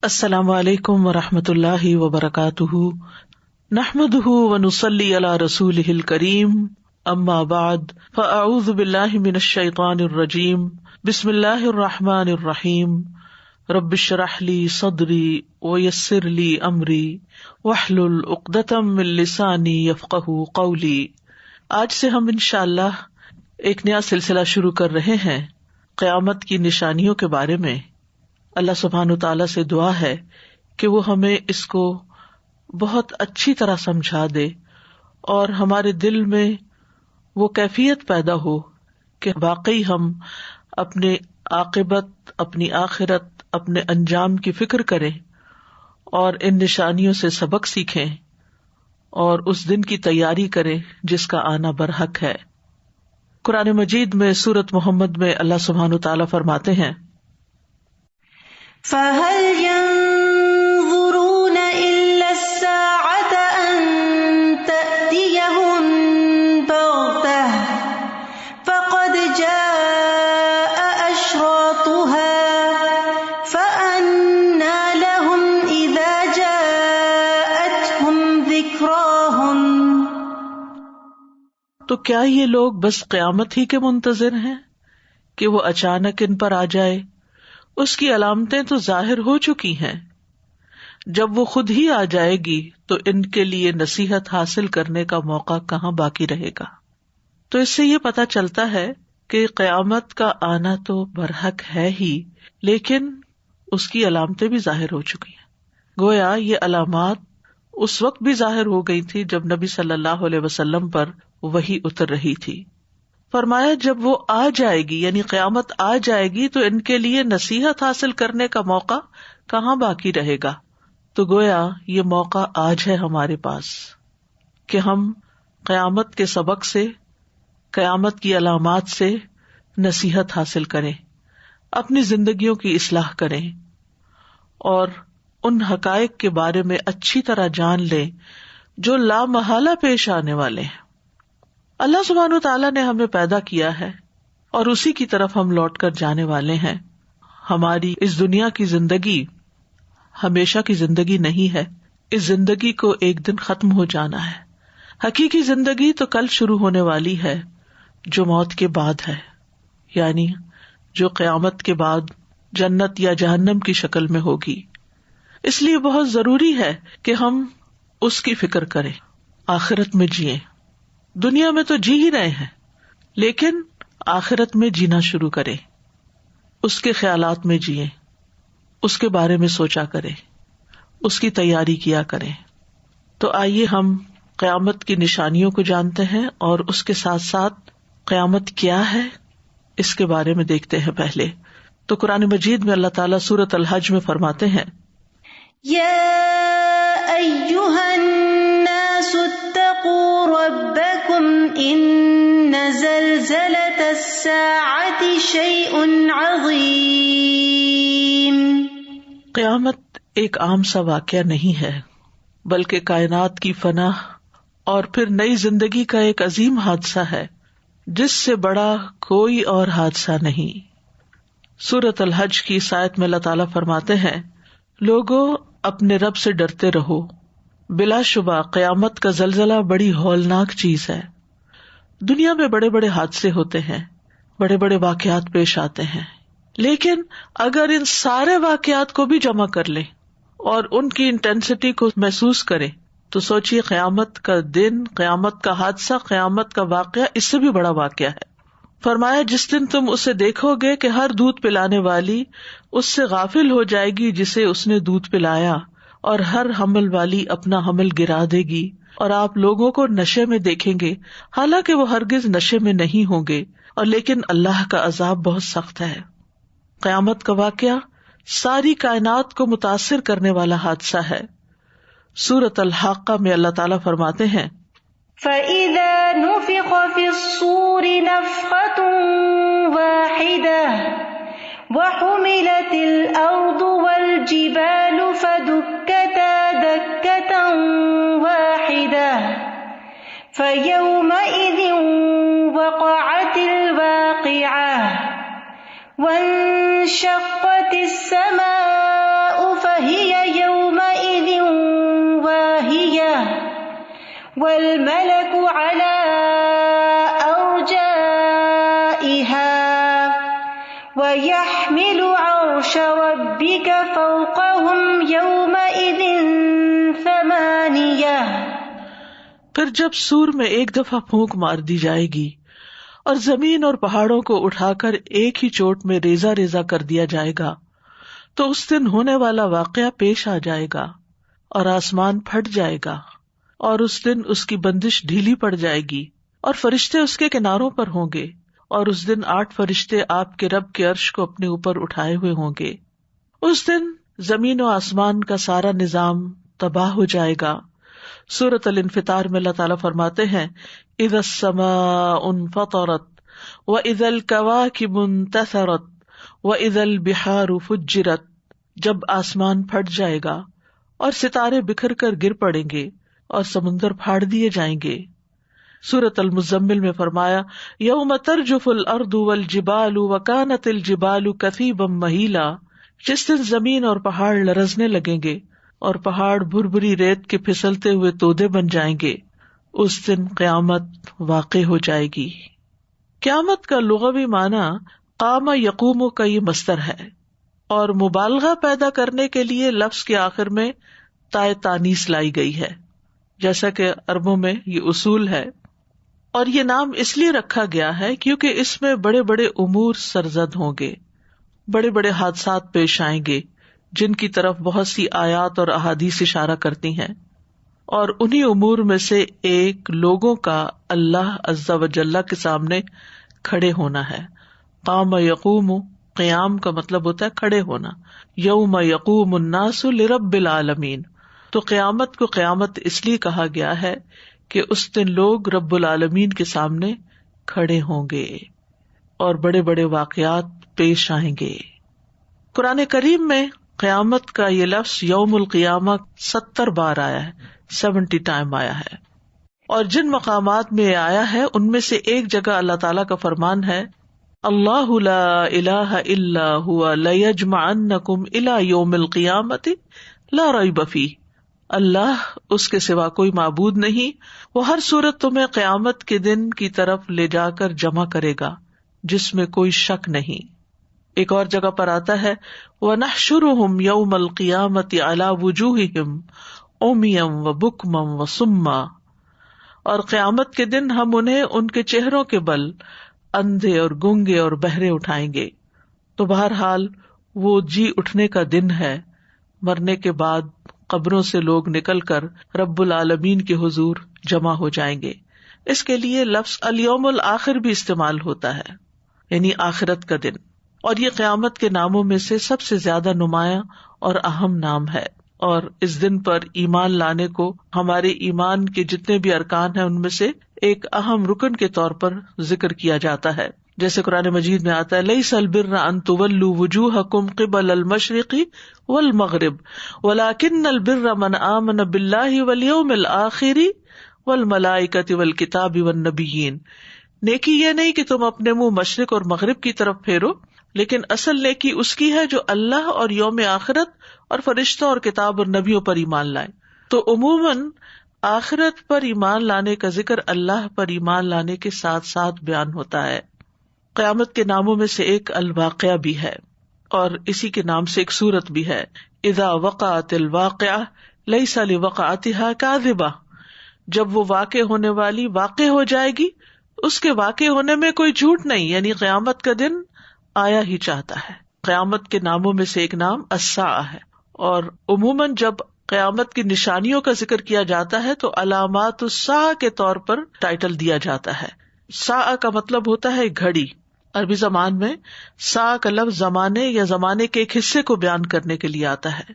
السلام علیکم ورحمۃ اللہ وبرکاتہ، نحمده ونصلی علی رسولہ الکریم، اما بعد فاعوذ باللہ من الشیطان الرجیم، بسم اللہ الرحمن الرحیم، رب اشرح لی صدری ویسر لی امری واحلل عقدۃ من لسانی یفقہوا قولی۔ آج سے ہم انشاءاللہ ایک نیا سلسلہ شروع کر رہے ہیں قیامت کی نشانیوں کے بارے میں۔ اللہ سبحانہ وتعالیٰ سے دعا ہے کہ وہ ہمیں اس کو بہت اچھی طرح سمجھا دے اور ہمارے دل میں وہ کیفیت پیدا ہو کہ واقعی ہم اپنے عاقبت، اپنی آخرت، اپنے انجام کی فکر کریں اور ان نشانیوں سے سبق سیکھیں اور اس دن کی تیاری کریں جس کا آنا برحق ہے۔ قرآن مجید میں سورۃ محمد میں اللہ سبحانہ وتعالیٰ فرماتے ہیں، فَهَلْ يَنظُرُونَ إِلَّا السَّاعَةَ أَن تَأْتِيَهُم بَغْتَةً فَقَدْ جَاءَ أَشْرَاطُهَا فَأَنَّىٰ لَهُمْ إِذَا جَاءَتْهُمْ ذِكْرَاهُمْ۔ تو کیا یہ لوگ بس قیامت ہی کے منتظر ہیں کہ وہ اچانک ان پر آ جائے؟ اس کی علامتیں تو ظاہر ہو چکی ہیں، جب وہ خود ہی آ جائے گی تو ان کے لیے نصیحت حاصل کرنے کا موقع کہاں باقی رہے گا۔ تو اس سے یہ پتہ چلتا ہے کہ قیامت کا آنا تو برحق ہے ہی، لیکن اس کی علامتیں بھی ظاہر ہو چکی ہیں۔ گویا یہ علامات اس وقت بھی ظاہر ہو گئی تھی جب نبی صلی اللہ علیہ وسلم پر وحی اتر رہی تھی۔ فرمایا جب وہ آ جائے گی، یعنی قیامت آ جائے گی، تو ان کے لیے نصیحت حاصل کرنے کا موقع کہاں باقی رہے گا۔ تو گویا یہ موقع آج ہے ہمارے پاس کہ ہم قیامت کے سبق سے، قیامت کی علامات سے نصیحت حاصل کریں، اپنی زندگیوں کی اصلاح کریں اور ان حقائق کے بارے میں اچھی طرح جان لیں جو لامحالہ پیش آنے والے ہیں۔ اللہ سبحانہ وتعالیٰ نے ہمیں پیدا کیا ہے اور اسی کی طرف ہم لوٹ کر جانے والے ہیں۔ ہماری اس دنیا کی زندگی ہمیشہ کی زندگی نہیں ہے، اس زندگی کو ایک دن ختم ہو جانا ہے۔ حقیقی زندگی تو کل شروع ہونے والی ہے جو موت کے بعد ہے، یعنی جو قیامت کے بعد جنت یا جہنم کی شکل میں ہوگی۔ اس لیے بہت ضروری ہے کہ ہم اس کی فکر کریں، آخرت میں جئیں۔ دنیا میں تو جی ہی رہے ہیں، لیکن آخرت میں جینا شروع کریں، اس کے خیالات میں جئیں، اس کے بارے میں سوچا کریں، اس کی تیاری کیا کریں۔ تو آئیے ہم قیامت کی نشانیوں کو جانتے ہیں اور اس کے ساتھ ساتھ قیامت کیا ہے اس کے بارے میں دیکھتے ہیں۔ پہلے تو قرآن مجید میں اللہ تعالیٰ سورۃ الحج میں فرماتے ہیں، یا ایھا الناس اتقوا ربکم ان زلزلۃ الساعۃ شیء عظیم۔ قیامت ایک عام سا واقعہ نہیں ہے، بلکہ کائنات کی فنا اور پھر نئی زندگی کا ایک عظیم حادثہ ہے جس سے بڑا کوئی اور حادثہ نہیں۔ سورۃ الحج کی اس آیت میں اللہ تعالیٰ فرماتے ہیں، لوگوں اپنے رب سے ڈرتے رہو، بلا شبہ قیامت کا زلزلہ بڑی ہولناک چیز ہے۔ دنیا میں بڑے بڑے حادثے ہوتے ہیں، بڑے بڑے واقعات پیش آتے ہیں، لیکن اگر ان سارے واقعات کو بھی جمع کر لیں اور ان کی انٹینسٹی کو محسوس کریں تو سوچئے قیامت کا دن، قیامت کا حادثہ، قیامت کا واقعہ اس سے بھی بڑا واقعہ ہے۔ فرمایا جس دن تم اسے دیکھو گے کہ ہر دودھ پلانے والی اس سے غافل ہو جائے گی جسے اس نے دودھ پلایا، اور ہر حمل والی اپنا حمل گرا دے گی، اور آپ لوگوں کو نشے میں دیکھیں گے حالانکہ وہ ہرگز نشے میں نہیں ہوں گے، اور لیکن اللہ کا عذاب بہت سخت ہے۔ قیامت کا واقعہ ساری کائنات کو متاثر کرنے والا حادثہ ہے۔ سورۃ الحاقہ میں اللہ تعالیٰ فرماتے ہیں، فَإِذَا نُفِخَ فِي الصُّورِ نَفْخَةٌ وَاحِدَةٌ وَحُمِلَتِ الْأَرْضُ وَالْجِبَالُ فَدُكَّتَا دَكَّةً وَاحِدَةً فَيَوْمَئِذٍ وَقَعَتِ الْوَاقِعَةُ وَانشَقَّتِ السَّمَاءُ فَهِيَ والملك على أرجائها ويحمل عرش ربك فوقهم يومئذ ثمانية۔ پھر جب سور میں ایک دفعہ پھونک مار دی جائے گی اور زمین اور پہاڑوں کو اٹھا کر ایک ہی چوٹ میں ریزہ ریزہ کر دیا جائے گا تو اس دن ہونے والا واقعہ پیش آ جائے گا اور آسمان پھٹ جائے گا اور اس دن اس کی بندش ڈھیلی پڑ جائے گی اور فرشتے اس کے کناروں پر ہوں گے اور اس دن 8 فرشتے آپ کے رب کے عرش کو اپنے اوپر اٹھائے ہوئے ہوں گے۔ اس دن زمین و آسمان کا سارا نظام تباہ ہو جائے گا۔ سورۃ الانفطار میں اللہ تعالیٰ فرماتے ہیں اذا السماء انفطرت واذا الكواكب انتثرت واذا البحار فجرت، جب آسمان پھٹ جائے گا اور ستارے بکھر کر گر پڑیں گے اور سمندر پھاڑ دیے جائیں گے۔ سورۃ المزمل میں فرمایا یوم ترجف الارض والجبال وکانت الجبال کثیبا مہیلا، جس دن زمین اور پہاڑ لرزنے لگیں گے اور پہاڑ بھربھری ریت کے پھسلتے ہوئے تودے بن جائیں گے، اس دن قیامت واقع ہو جائے گی۔ قیامت کا لغوی معنی قام یقوم کا یہ مصدر ہے اور مبالغہ پیدا کرنے کے لیے لفظ کے آخر میں تائے تانیث لائی گئی ہے، جیسا کہ عربوں میں یہ اصول ہے۔ اور یہ نام اس لیے رکھا گیا ہے کیونکہ اس میں بڑے بڑے امور سرزد ہوں گے، بڑے بڑے حادثات پیش آئیں گے جن کی طرف بہت سی آیات اور احادیث اشارہ کرتی ہیں، اور انہی امور میں سے ایک لوگوں کا اللہ عز و جل کے سامنے کھڑے ہونا ہے۔ قام یقوم، قیام کا مطلب ہوتا ہے کھڑے ہونا۔ یوم یقوم الناس لرب العالمین، تو قیامت کو قیامت اس لیے کہا گیا ہے کہ اس دن لوگ رب العالمین کے سامنے کھڑے ہوں گے اور بڑے بڑے واقعات پیش آئیں گے۔ قرآن کریم میں قیامت کا یہ لفظ یوم القیامہ 70 بار آیا ہے، 70 ٹائم آیا ہے، اور جن مقامات میں آیا ہے ان میں سے ایک جگہ اللہ تعالیٰ کا فرمان ہے اللہ لا الہ الا هو لیجمعنکم الی یوم القیامۃ لا ریب فیہ، اللہ اس کے سوا کوئی معبود نہیں، وہ ہر صورت تمہیں قیامت کے دن کی طرف لے جا کر جمع کرے گا جس میں کوئی شک نہیں۔ ایک اور جگہ پر آتا ہے وَنَحْشُرُهُمْ يَوْمَ الْقِيَامَةِ عَلَى وُجُوهِهِمْ عُمْيًا وَبُكْمًا وَصُمًّا، اور قیامت کے دن ہم انہیں ان کے چہروں کے بل اندھے اور گونگے اور بہرے اٹھائیں گے۔ تو بہرحال وہ جی اٹھنے کا دن ہے، مرنے کے بعد قبروں سے لوگ نکل کر رب العالمین کے حضور جمع ہو جائیں گے۔ اس کے لیے لفظ الیوم الآخر بھی استعمال ہوتا ہے، یعنی آخرت کا دن، اور یہ قیامت کے ناموں میں سے سب سے زیادہ نمایاں اور اہم نام ہے، اور اس دن پر ایمان لانے کو ہمارے ایمان کے جتنے بھی ارکان ہیں ان میں سے ایک اہم رکن کے طور پر ذکر کیا جاتا ہے، جیسے قرآن مجید میں آتا ہے لیس البر ان تولوا وجوہکم قبل المشرق والمغرب ولکن البر من آمن باللہ والیوم الآخر والملائکۃ والکتاب والنبیین، نیکی یہ نہیں کہ تم اپنے منہ مشرق اور مغرب کی طرف پھیرو، لیکن اصل نیکی اس کی ہے جو اللہ اور یوم آخرت اور فرشتوں اور کتاب اور نبیوں پر ایمان لائے۔ تو عموماً آخرت پر ایمان لانے کا ذکر اللہ پر ایمان لانے کے ساتھ ساتھ بیان ہوتا ہے۔ قیامت کے ناموں میں سے ایک الواقعہ بھی ہے، اور اسی کے نام سے ایک سورت بھی ہے، اذا وقعت الواقعہ لیس لوقعتها کاذبہ، جب وہ واقع ہونے والی واقع ہو جائے گی اس کے واقع ہونے میں کوئی جھوٹ نہیں، یعنی قیامت کا دن آیا ہی چاہتا ہے۔ قیامت کے ناموں میں سے ایک نام الساعہ ہے، اور عموماً جب قیامت کی نشانیوں کا ذکر کیا جاتا ہے تو علامات الساعہ کے طور پر ٹائٹل دیا جاتا ہے۔ ساعہ کا مطلب ہوتا ہے گھڑی، عربی زبان میں ساعہ کا لفظ زمانے یا زمانے کے ایک حصے کو بیان کرنے کے لیے آتا ہے،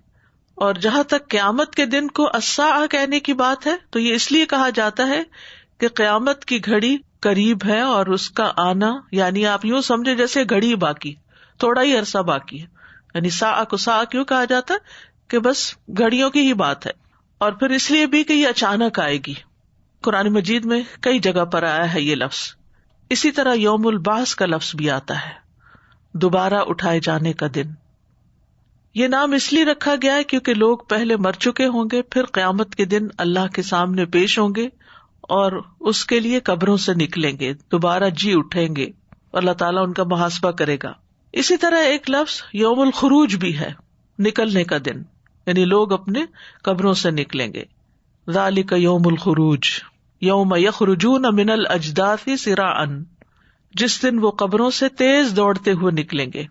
اور جہاں تک قیامت کے دن کو الساعہ کہنے کی بات ہے تو یہ اس لیے کہا جاتا ہے کہ قیامت کی گھڑی قریب ہے اور اس کا آنا، یعنی آپ یوں سمجھے جیسے گھڑی باقی، تھوڑا ہی عرصہ باقی ہے، یعنی ساعہ کو ساعہ کیوں کہا جاتا ہے کہ بس گھڑیوں کی ہی بات ہے، اور پھر اس لیے بھی کہ یہ اچانک آئے گی۔ قرآن مجید میں کئی جگہ پر آیا ہے یہ لفظ۔ اسی طرح یوم البعث کا لفظ بھی آتا ہے، دوبارہ اٹھائے جانے کا دن۔ یہ نام اس لیے رکھا گیا ہے کیونکہ لوگ پہلے مر چکے ہوں گے، پھر قیامت کے دن اللہ کے سامنے پیش ہوں گے اور اس کے لیے قبروں سے نکلیں گے، دوبارہ جی اٹھیں گے، اللہ تعالیٰ ان کا محاسبہ کرے گا. اسی طرح ایک لفظ یوم الخروج بھی ہے، نکلنے کا دن، یعنی لوگ اپنے قبروں سے نکلیں گے. ذالک یوم الخروج یوم یخرجون من الاجداث سراعا، جس دن وہ قبروں سے تیز دوڑتے ہوئے نکلیں گے.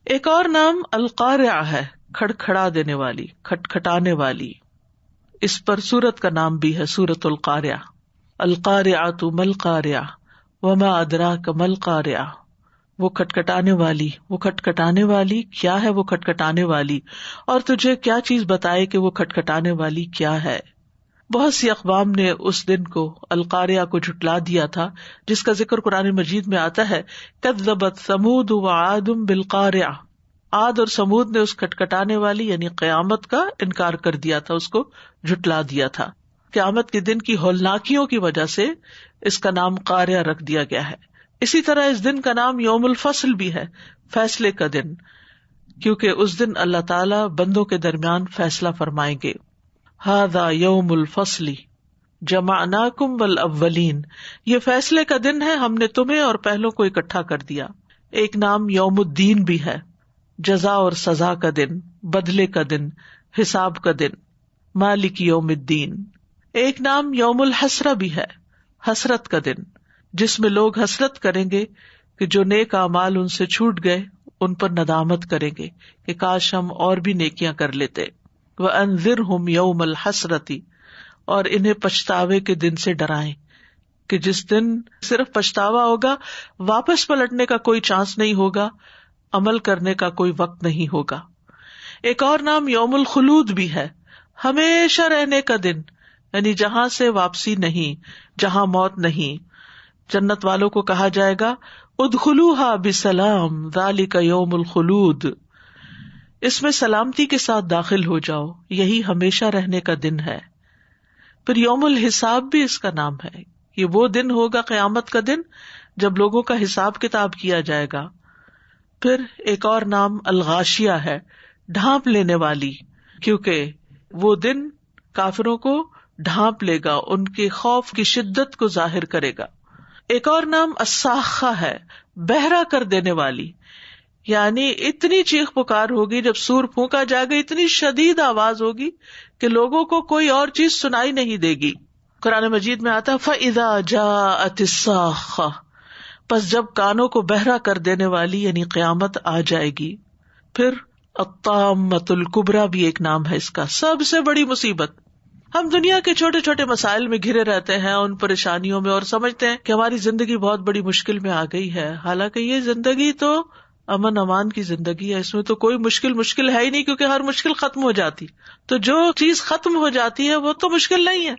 ایک اور نام القارعہ ہے، کھڑکھڑا دینے والی، کھٹکھٹانے والی. اس پر سورت کا نام بھی ہے، سورت القارعہ. القارعۃ ما القارعہ وما ادراک ما القارعہ. وہ کھٹکھٹانے والی، وہ کھٹکھٹانے والی کیا ہے، وہ کھٹکھٹانے والی، اور تجھے کیا چیز بتائے کہ وہ کھٹکھٹانے والی کیا ہے. بہت سی اقوام نے اس دن کو، القارعہ کو جھٹلا دیا تھا، جس کا ذکر قرآن مجید میں آتا ہے، کذبت ثمود وعاد بالقارعہ. عاد اور سمود نے اس کھٹکھٹانے والی یعنی قیامت کا انکار کر دیا تھا، اس کو جھٹلا دیا تھا. قیامت کے دن کی ہولناکیوں کی وجہ سے اس کا نام قارعہ رکھ دیا گیا ہے. اسی طرح اس دن کا نام یوم الفصل بھی ہے، فیصلے کا دن، کیونکہ اس دن اللہ تعالیٰ بندوں کے درمیان فیصلہ فرمائیں گے. ھذا یوم الفصل جمعناکم والاولین، یہ فیصلے کا دن ہے، ہم نے تمہیں اور پہلوں کو اکٹھا کر دیا. ایک نام یوم الدین بھی ہے، جزا اور سزا کا دن، بدلے کا دن، حساب کا دن، مالک یوم الدین. ایک نام یوم الحسرہ بھی ہے، حسرت کا دن، جس میں لوگ حسرت کریں گے کہ جو نیک اعمال ان سے چھوٹ گئے، ان پر ندامت کریں گے کہ کاش ہم اور بھی نیکیاں کر لیتے. وَأَنذِرْهُمْ يَوْمَ الْحَسْرَةِ، اور انہیں پچھتاوے کے دن سے ڈرائیں کہ جس دن صرف پچھتاوا ہوگا، واپس پلٹنے کا کوئی چانس نہیں ہوگا، عمل کرنے کا کوئی وقت نہیں ہوگا. ایک اور نام یوم الخلود بھی ہے، ہمیشہ رہنے کا دن، یعنی جہاں سے واپسی نہیں، جہاں موت نہیں. جنت والوں کو کہا جائے گا ادخلوها بسلام ذالک یوم الخلود، اس میں سلامتی کے ساتھ داخل ہو جاؤ، یہی ہمیشہ رہنے کا دن ہے. پھر یوم الحساب بھی اس کا نام ہے، یہ وہ دن ہوگا، قیامت کا دن، جب لوگوں کا حساب کتاب کیا جائے گا. پھر ایک اور نام الغاشیہ ہے، ڈھانپ لینے والی، کیونکہ وہ دن کافروں کو ڈھانپ لے گا، ان کے خوف کی شدت کو ظاہر کرے گا. ایک اور نام الصاخہ ہے، بہرا کر دینے والی، یعنی اتنی چیخ پکار ہوگی جب سور پھونکا جائے گا، اتنی شدید آواز ہوگی کہ لوگوں کو کوئی اور چیز سنائی نہیں دے گی. قرآن مجید میں آتا فَإِذَا جَاءَتِ الصَّاخَّةُ، پس جب کانوں کو بہرا کر دینے والی یعنی قیامت آ جائے گی. پھر الطامۃ الکبریٰ بھی ایک نام ہے اس کا، سب سے بڑی مصیبت. ہم دنیا کے چھوٹے چھوٹے مسائل میں گھرے رہتے ہیں، ان پریشانیوں میں، اور سمجھتے ہیں کہ ہماری زندگی بہت بڑی مشکل میں آ گئی ہے، حالانکہ یہ زندگی تو امن امان کی زندگی ہے، اس میں تو کوئی مشکل ہے ہی نہیں، کیونکہ ہر مشکل ختم ہو جاتی. تو جو چیز ختم ہو جاتی ہے وہ تو مشکل نہیں ہے،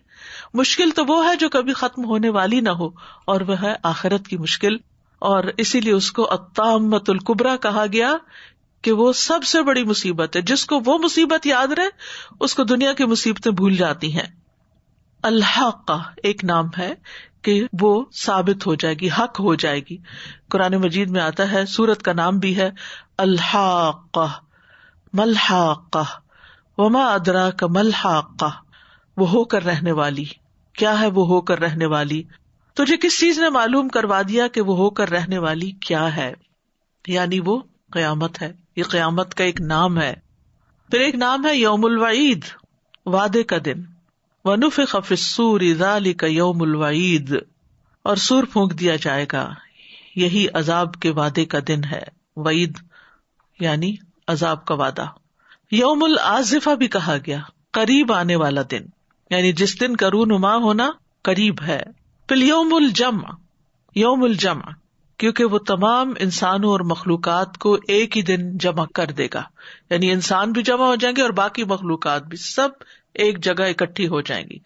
مشکل تو وہ ہے جو کبھی ختم ہونے والی نہ ہو، اور وہ ہے آخرت کی مشکل. اور اسی لیے اس کو الطامۃ الکبریٰ کہا گیا کہ وہ سب سے بڑی مصیبت ہے. جس کو وہ مصیبت یاد رہے اس کو دنیا کی مصیبتیں بھول جاتی ہیں. الحاقہ ایک نام ہے کہ وہ ثابت ہو جائے گی، حق ہو جائے گی. قرآن مجید میں آتا ہے، سورت کا نام بھی ہے الحاقہ، ملحاقہ وما ادراک ملحاقہ، وہ ہو کر رہنے والی. کیا ہے وہ ہو کر رہنے والی؟ تجھے کس چیز نے معلوم کروا دیا کہ وہ ہو کر رہنے والی کیا ہے؟ یعنی وہ قیامت ہے، یہ قیامت کا ایک نام ہے. پھر ایک نام ہے یوم الوعید، وعدے کا دن. وَنُفِخَ فِي الصُّورِ ذَلِكَ يَوْمُ الْوَعِيدِ، اور سور پھونک دیا جائے گا، یہی عذاب کے وعدے کا دن ہے. وعید یعنی عذاب کا وعدہ. یوم الآزفہ بھی کہا گیا، قریب آنے والا دن، یعنی جس دن کا رونما ہونا قریب ہے. پھر یوم الجمع، یوم الجمع کیونکہ وہ تمام انسانوں اور مخلوقات کو ایک ہی دن جمع کر دے گا، یعنی انسان بھی جمع ہو جائیں گے اور باقی مخلوقات بھی، سب ایک جگہ اکٹھی ہو جائیں گی.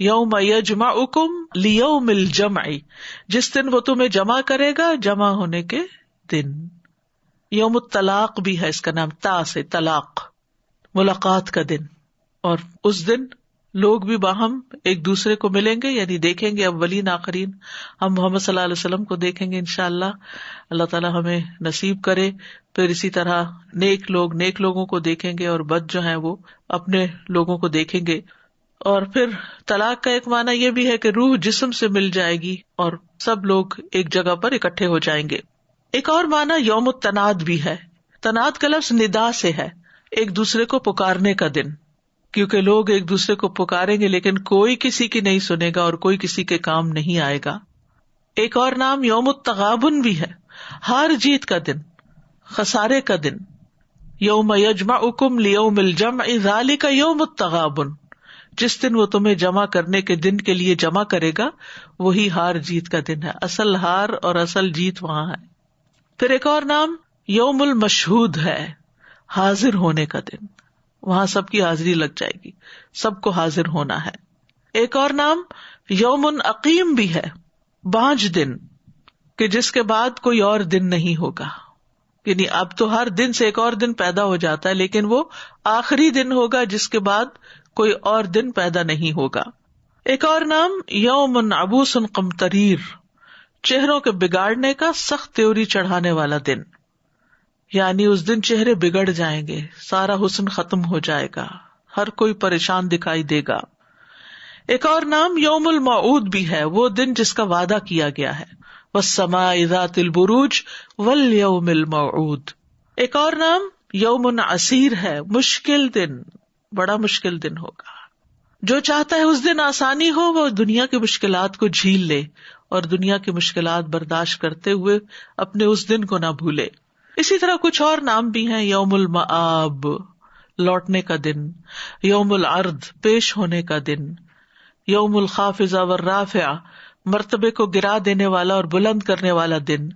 یوم یجمعکم لیوم الجمع، جس دن وہ تمہیں جمع کرے گا جمع ہونے کے دن. یوم الطلاق بھی ہے اس کا نام، تا سے طلاق، ملاقات کا دن. اور اس دن لوگ بھی باہم ایک دوسرے کو ملیں گے، یعنی دیکھیں گے اولین آخرین. ہم محمد صلی اللہ علیہ وسلم کو دیکھیں گے انشاءاللہ، اللہ تعالیٰ ہمیں نصیب کرے. پھر اسی طرح نیک لوگ نیک لوگوں کو دیکھیں گے، اور بد جو ہیں وہ اپنے لوگوں کو دیکھیں گے. اور پھر طلاق کا ایک معنی یہ بھی ہے کہ روح جسم سے مل جائے گی اور سب لوگ ایک جگہ پر اکٹھے ہو جائیں گے. ایک اور معنی یوم التناد بھی ہے. تناد کا لفظ ندا سے ہے، ایک دوسرے کو پکارنے کا دن، کیونکہ لوگ ایک دوسرے کو پکاریں گے لیکن کوئی کسی کی نہیں سنے گا اور کوئی کسی کے کام نہیں آئے گا. ایک اور نام یوم التغابن بھی ہے، ہار جیت کا دن، خسارے کا دن. یوم یجمعکم لیوم الجمع ذالک یوم التغابن، جس دن وہ تمہیں جمع کرنے کے دن کے لیے جمع کرے گا وہی ہار جیت کا دن ہے. اصل ہار اور اصل جیت وہاں ہے. پھر ایک اور نام یوم المشہود ہے، حاضر ہونے کا دن، وہاں سب کی حاضری لگ جائے گی، سب کو حاضر ہونا ہے. ایک اور نام یوم عقیم بھی ہے، بانجھ دن، کہ جس کے بعد کوئی اور دن نہیں ہوگا. یعنی اب تو ہر دن سے ایک اور دن پیدا ہو جاتا ہے لیکن وہ آخری دن ہوگا جس کے بعد کوئی اور دن پیدا نہیں ہوگا. ایک اور نام یوم عبوس قمطریر، چہروں کے بگاڑنے کا سخت تیوری چڑھانے والا دن. یعنی اس دن چہرے بگڑ جائیں گے، سارا حسن ختم ہو جائے گا، ہر کوئی پریشان دکھائی دے گا. ایک اور نام یوم الموعود بھی ہے، وہ دن جس کا وعدہ کیا گیا ہے، والسماء ذات البروج والیوم الموعود. ایک اور نام یوم عسیر ہے، مشکل دن، بڑا مشکل دن ہوگا. جو چاہتا ہے اس دن آسانی ہو وہ دنیا کی مشکلات کو جھیل لے اور دنیا کی مشکلات برداشت کرتے ہوئے اپنے اس دن کو نہ بھولے. اسی طرح کچھ اور نام بھی ہیں، یوم المآب، لوٹنے کا دن، یوم العرض، پیش ہونے کا دن، یوم الخافضہ والرافعہ، مرتبے کو گرا دینے والا اور بلند کرنے والا دن،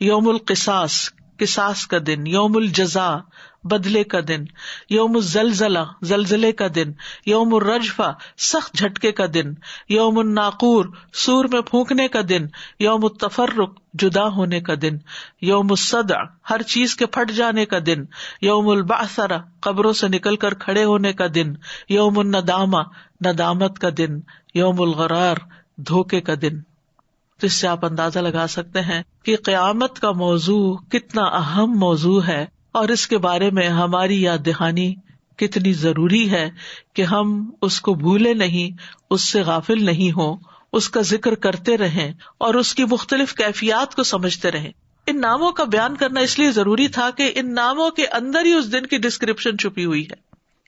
یوم القصاص، قصاص کا دن، یوم الجزاء، بدلے کا دن، یوم الزلزلہ، زلزلے کا دن، یوم الرجفہ، سخت جھٹکے کا دن، یوم الناقور، سور میں پھونکنے کا دن، یوم التفرق، جدا ہونے کا دن، یوم الصدع، ہر چیز کے پھٹ جانے کا دن، یوم البعثرہ، قبروں سے نکل کر کھڑے ہونے کا دن، یوم الندامہ، ندامت کا دن، یوم الغرار، دھوکے کا دن. تو اس سے آپ اندازہ لگا سکتے ہیں کہ قیامت کا موضوع کتنا اہم موضوع ہے اور اس کے بارے میں ہماری یاد دہانی کتنی ضروری ہے کہ ہم اس کو بھولے نہیں، اس سے غافل نہیں ہوں، اس کا ذکر کرتے رہیں اور اس کی مختلف کیفیات کو سمجھتے رہیں. ان ناموں کا بیان کرنا اس لیے ضروری تھا کہ ان ناموں کے اندر ہی اس دن کی ڈسکرپشن چھپی ہوئی ہے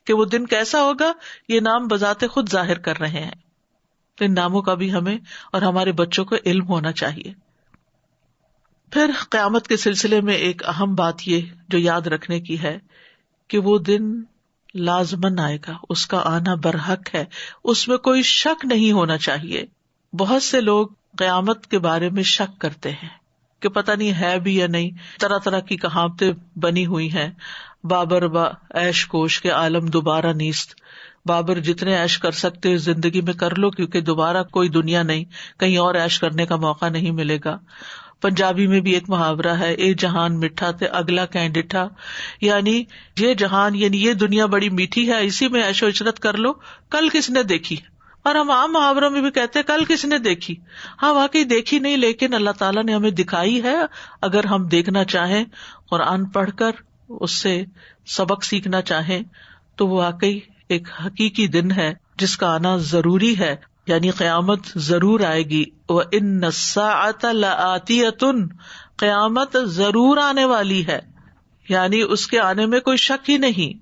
کہ وہ دن کیسا ہوگا، یہ نام بذات خود ظاہر کر رہے ہیں. تو ان ناموں کا بھی ہمیں اور ہمارے بچوں کو علم ہونا چاہیے. پھر قیامت کے سلسلے میں ایک اہم بات یہ جو یاد رکھنے کی ہے کہ وہ دن لازماً آئے گا، اس کا آنا برحق ہے، اس میں کوئی شک نہیں ہونا چاہیے. بہت سے لوگ قیامت کے بارے میں شک کرتے ہیں کہ پتہ نہیں ہے بھی یا نہیں. طرح طرح کی کہاوتیں بنی ہوئی ہیں، بابر با عیش کوش کے عالم دوبارہ نیست. بابر جتنے عیش کر سکتے زندگی میں کر لو، کیونکہ دوبارہ کوئی دنیا نہیں، کہیں اور عیش کرنے کا موقع نہیں ملے گا. پنجابی میں بھی ایک محاورہ ہے، اے جہان میٹھا تے اگلا کہیں ڈٹھا، یعنی یہ جہان، یعنی یہ دنیا بڑی میٹھی ہے، اسی میں عیش و عشرت کر لو، کل کس نے دیکھی. اور ہم عام محاوروں میں بھی کہتے ہیں کل کس نے دیکھی. ہاں واقعی دیکھی نہیں، لیکن اللہ تعالیٰ نے ہمیں دکھائی ہے. اگر ہم دیکھنا چاہیں، قرآن پڑھ کر اس سے سبق سیکھنا چاہیں تو وہ واقعی ایک حقیقی دن ہے جس کا آنا ضروری ہے. یعنی قیامت ضرور آئے گی. وَإِنَّ السَّاعَةَ لَآتِيَةٌ، قیامت ضرور آنے والی ہے، یعنی اس کے آنے میں کوئی شک ہی نہیں.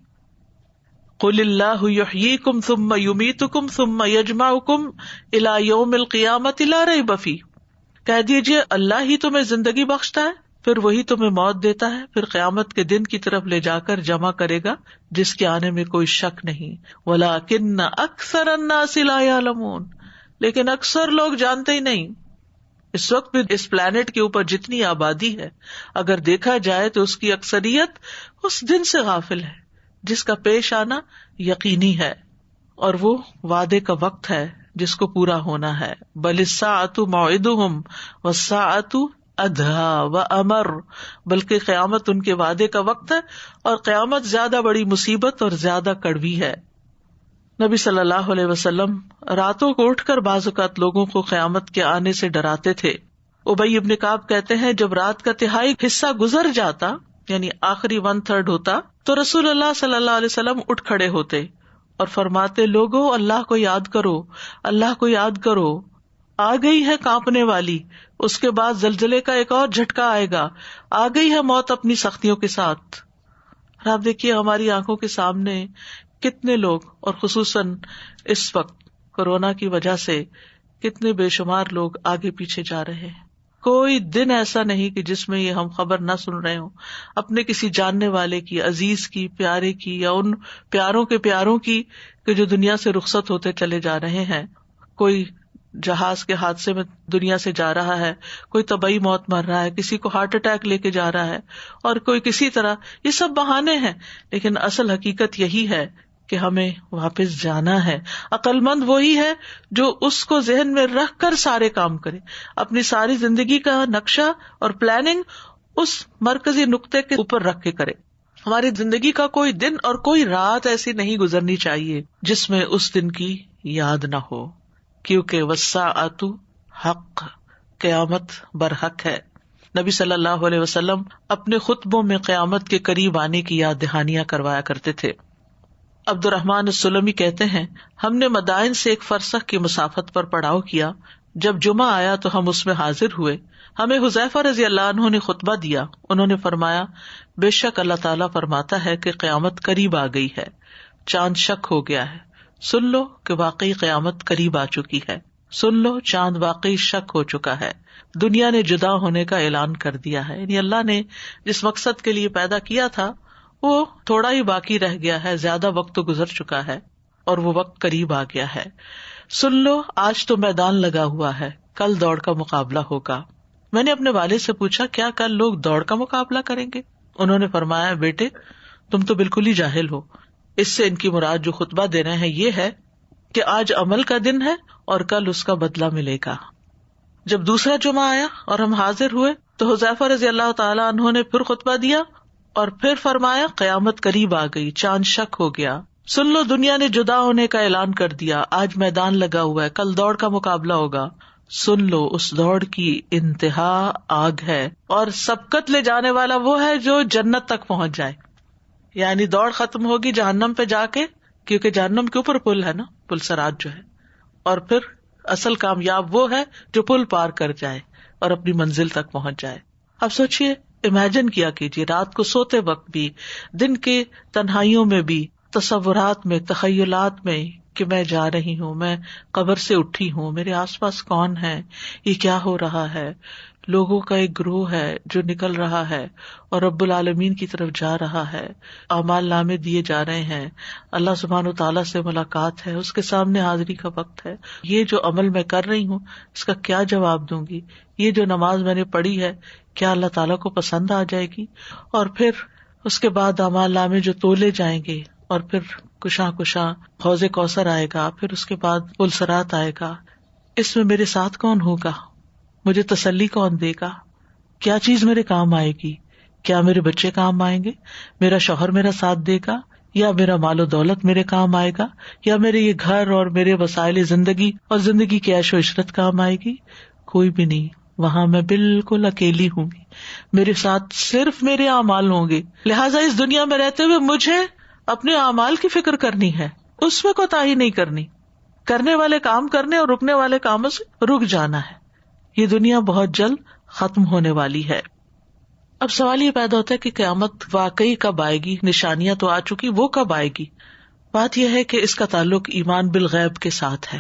قُلِ اللَّهُ يُحْيِيكُمْ ثُمَّ يُمِيتُكُمْ ثُمَّ يَجْمَعُكُمْ إِلَى يَوْمِ الْقِيَامَةِ لَا رَيْبَ فِيهِ، کہہ دیجیے اللہ ہی تمہیں زندگی بخشتا ہے، پھر وہی تمہیں موت دیتا ہے، پھر قیامت کے دن کی طرف لے جا کر جمع کرے گا جس کے آنے میں کوئی شک نہیں. وَلَٰكِنَّ أَكْثَرَ النَّاسِ لَا يَعْلَمُونَ، لیکن اکثر لوگ جانتے ہی نہیں. اس وقت بھی اس پلانٹ کے اوپر جتنی آبادی ہے، اگر دیکھا جائے تو اس کی اکثریت اس دن سے غافل ہے جس کا پیش آنا یقینی ہے، اور وہ وعدے کا وقت ہے جس کو پورا ہونا ہے. بَلِ السَّاعَةُ مَوْعِدُهُمْ وَالسَّاعَةُ أَدْهَىٰ وَأَمَرُّ، بلکہ قیامت ان کے وعدے کا وقت ہے اور قیامت زیادہ بڑی مصیبت اور زیادہ کڑوی ہے. نبی صلی اللہ علیہ وسلم راتوں کو اٹھ کر بعض اوقات لوگوں کو قیامت کے آنے سے ڈراتے تھے. ابی ابن کعب کہتے ہیں جب رات کا تہائی حصہ گزر جاتا، یعنی آخری 1/3 ہوتا، تو رسول اللہ صلی اللہ علیہ وسلم اٹھ کھڑے ہوتے اور فرماتے لوگوں اللہ کو یاد کرو، اللہ کو یاد کرو، آ گئی ہے کانپنے والی، اس کے بعد زلزلے کا ایک اور جھٹکا آئے گا، آ گئی ہے موت اپنی سختیوں کے ساتھ۔ اور آپ دیکھیے ہماری آنکھوں کے سامنے کتنے لوگ، اور خصوصاً اس وقت کورونا کی وجہ سے کتنے بے شمار لوگ آگے پیچھے جا رہے ہیں۔ کوئی دن ایسا نہیں کہ جس میں یہ ہم خبر نہ سن رہے ہوں اپنے کسی جاننے والے کی، عزیز کی، پیارے کی، یا ان پیاروں کے پیاروں کی کہ جو دنیا سے رخصت ہوتے چلے جا رہے ہیں۔ کوئی جہاز کے حادثے میں دنیا سے جا رہا ہے، کوئی طبعی موت مر رہا ہے، کسی کو ہارٹ اٹیک لے کے جا رہا ہے، اور کوئی کسی طرح۔ یہ سب بہانے ہیں، لیکن اصل حقیقت یہی ہے کہ ہمیں واپس جانا ہے۔ عقل مند وہی ہے جو اس کو ذہن میں رکھ کر سارے کام کرے، اپنی ساری زندگی کا نقشہ اور پلاننگ اس مرکزی نقطے کے اوپر رکھ کے کرے۔ ہماری زندگی کا کوئی دن اور کوئی رات ایسی نہیں گزرنی چاہیے جس میں اس دن کی یاد نہ ہو، کیونکہ والساعۃ حق، قیامت برحق ہے۔ نبی صلی اللہ علیہ وسلم اپنے خطبوں میں قیامت کے قریب آنے کی یاد دہانیاں کروایا کرتے تھے۔ عبد الرحمن السلمی کہتے ہیں ہم نے مدائن سے ایک فرسخ کی مسافت پر پڑاؤ کیا، جب جمعہ آیا تو ہم اس میں حاضر ہوئے۔ ہمیں حذیفہ رضی اللہ عنہ نے خطبہ دیا، انہوں نے فرمایا بے شک اللہ تعالیٰ فرماتا ہے کہ قیامت قریب آ گئی ہے، چاند شک ہو گیا ہے، سن لو کہ واقعی قیامت قریب آ چکی ہے، سن لو چاند واقعی شک ہو چکا ہے، دنیا نے جدا ہونے کا اعلان کر دیا ہے۔ یعنی اللہ نے جس مقصد کے لیے پیدا کیا تھا وہ تھوڑا ہی باقی رہ گیا ہے، زیادہ وقت تو گزر چکا ہے اور وہ وقت قریب آ گیا ہے۔ سن لو آج تو میدان لگا ہوا ہے، کل دوڑ کا مقابلہ ہوگا۔ میں نے اپنے والد سے پوچھا کیا کل لوگ دوڑ کا مقابلہ کریں گے؟ انہوں نے فرمایا بیٹے تم تو بالکل ہی جاہل ہو، اس سے ان کی مراد جو خطبہ دے رہے ہیں یہ ہے کہ آج عمل کا دن ہے اور کل اس کا بدلہ ملے گا۔ جب دوسرا جمعہ آیا اور ہم حاضر ہوئے تو حذیفہ رضی اللہ تعالیٰ عنہ نے پھر خطبہ دیا اور پھر فرمایا قیامت قریب آ گئی، چاند شک ہو گیا، سن لو دنیا نے جدا ہونے کا اعلان کر دیا، آج میدان لگا ہوا ہے، کل دوڑ کا مقابلہ ہوگا، سن لو اس دوڑ کی انتہا آگ ہے اور سبقت لے جانے والا وہ ہے جو جنت تک پہنچ جائے۔ یعنی دوڑ ختم ہوگی جہنم پہ جا کے، کیونکہ جہنم کے اوپر پل ہے نا، پل سرات جو ہے، اور پھر اصل کامیاب وہ ہے جو پل پار کر جائے اور اپنی منزل تک پہنچ جائے۔ اب سوچئے، امیجن کیا کیجیے رات کو سوتے وقت بھی، دن کے تنہائیوں میں بھی، تصورات میں، تخیلات میں کہ میں جا رہی ہوں، میں قبر سے اٹھی ہوں، میرے آس پاس کون ہے، یہ کیا ہو رہا ہے، لوگوں کا ایک گروہ ہے جو نکل رہا ہے اور رب العالمین کی طرف جا رہا ہے، اعمال نامے دیے جا رہے ہیں، اللہ سبحانہ و تعالیٰ سے ملاقات ہے، اس کے سامنے حاضری کا وقت ہے، یہ جو عمل میں کر رہی ہوں اس کا کیا جواب دوں گی، یہ جو نماز میں نے پڑھی ہے کیا اللہ تعالیٰ کو پسند آ جائے گی، اور پھر اس کے بعد اعمال نامے جو تولے جائیں گے، اور پھر کشاں کشاں حوض کوثر آئے گا، پھر اس کے بعد پل صراط آئے گا، اس میں میرے ساتھ کون ہوگا، مجھے تسلی کون دے گا، کیا چیز میرے کام آئے گی، کیا میرے بچے کام آئیں گے، میرا شوہر میرا ساتھ دے گا، یا میرا مال و دولت میرے کام آئے گا، یا میرے یہ گھر اور میرے وسائل زندگی اور زندگی کی عیش و عشرت کام آئے گی؟ کوئی بھی نہیں، وہاں میں بالکل اکیلی ہوں گی، میرے ساتھ صرف میرے اعمال ہوں گے۔ لہٰذا اس دنیا میں رہتے ہوئے مجھے اپنے اعمال کی فکر کرنی ہے، اس میں کوتاہی نہیں کرنی، کرنے والے کام کرنے اور رکنے والے کاموں سے رک جانا ہے۔ یہ دنیا بہت جلد ختم ہونے والی ہے۔ اب سوال یہ پیدا ہوتا ہے کہ قیامت واقعی کب آئے گی؟ نشانیاں تو آ چکی، وہ کب آئے گی؟ بات یہ ہے کہ اس کا تعلق ایمان بالغیب کے ساتھ ہے،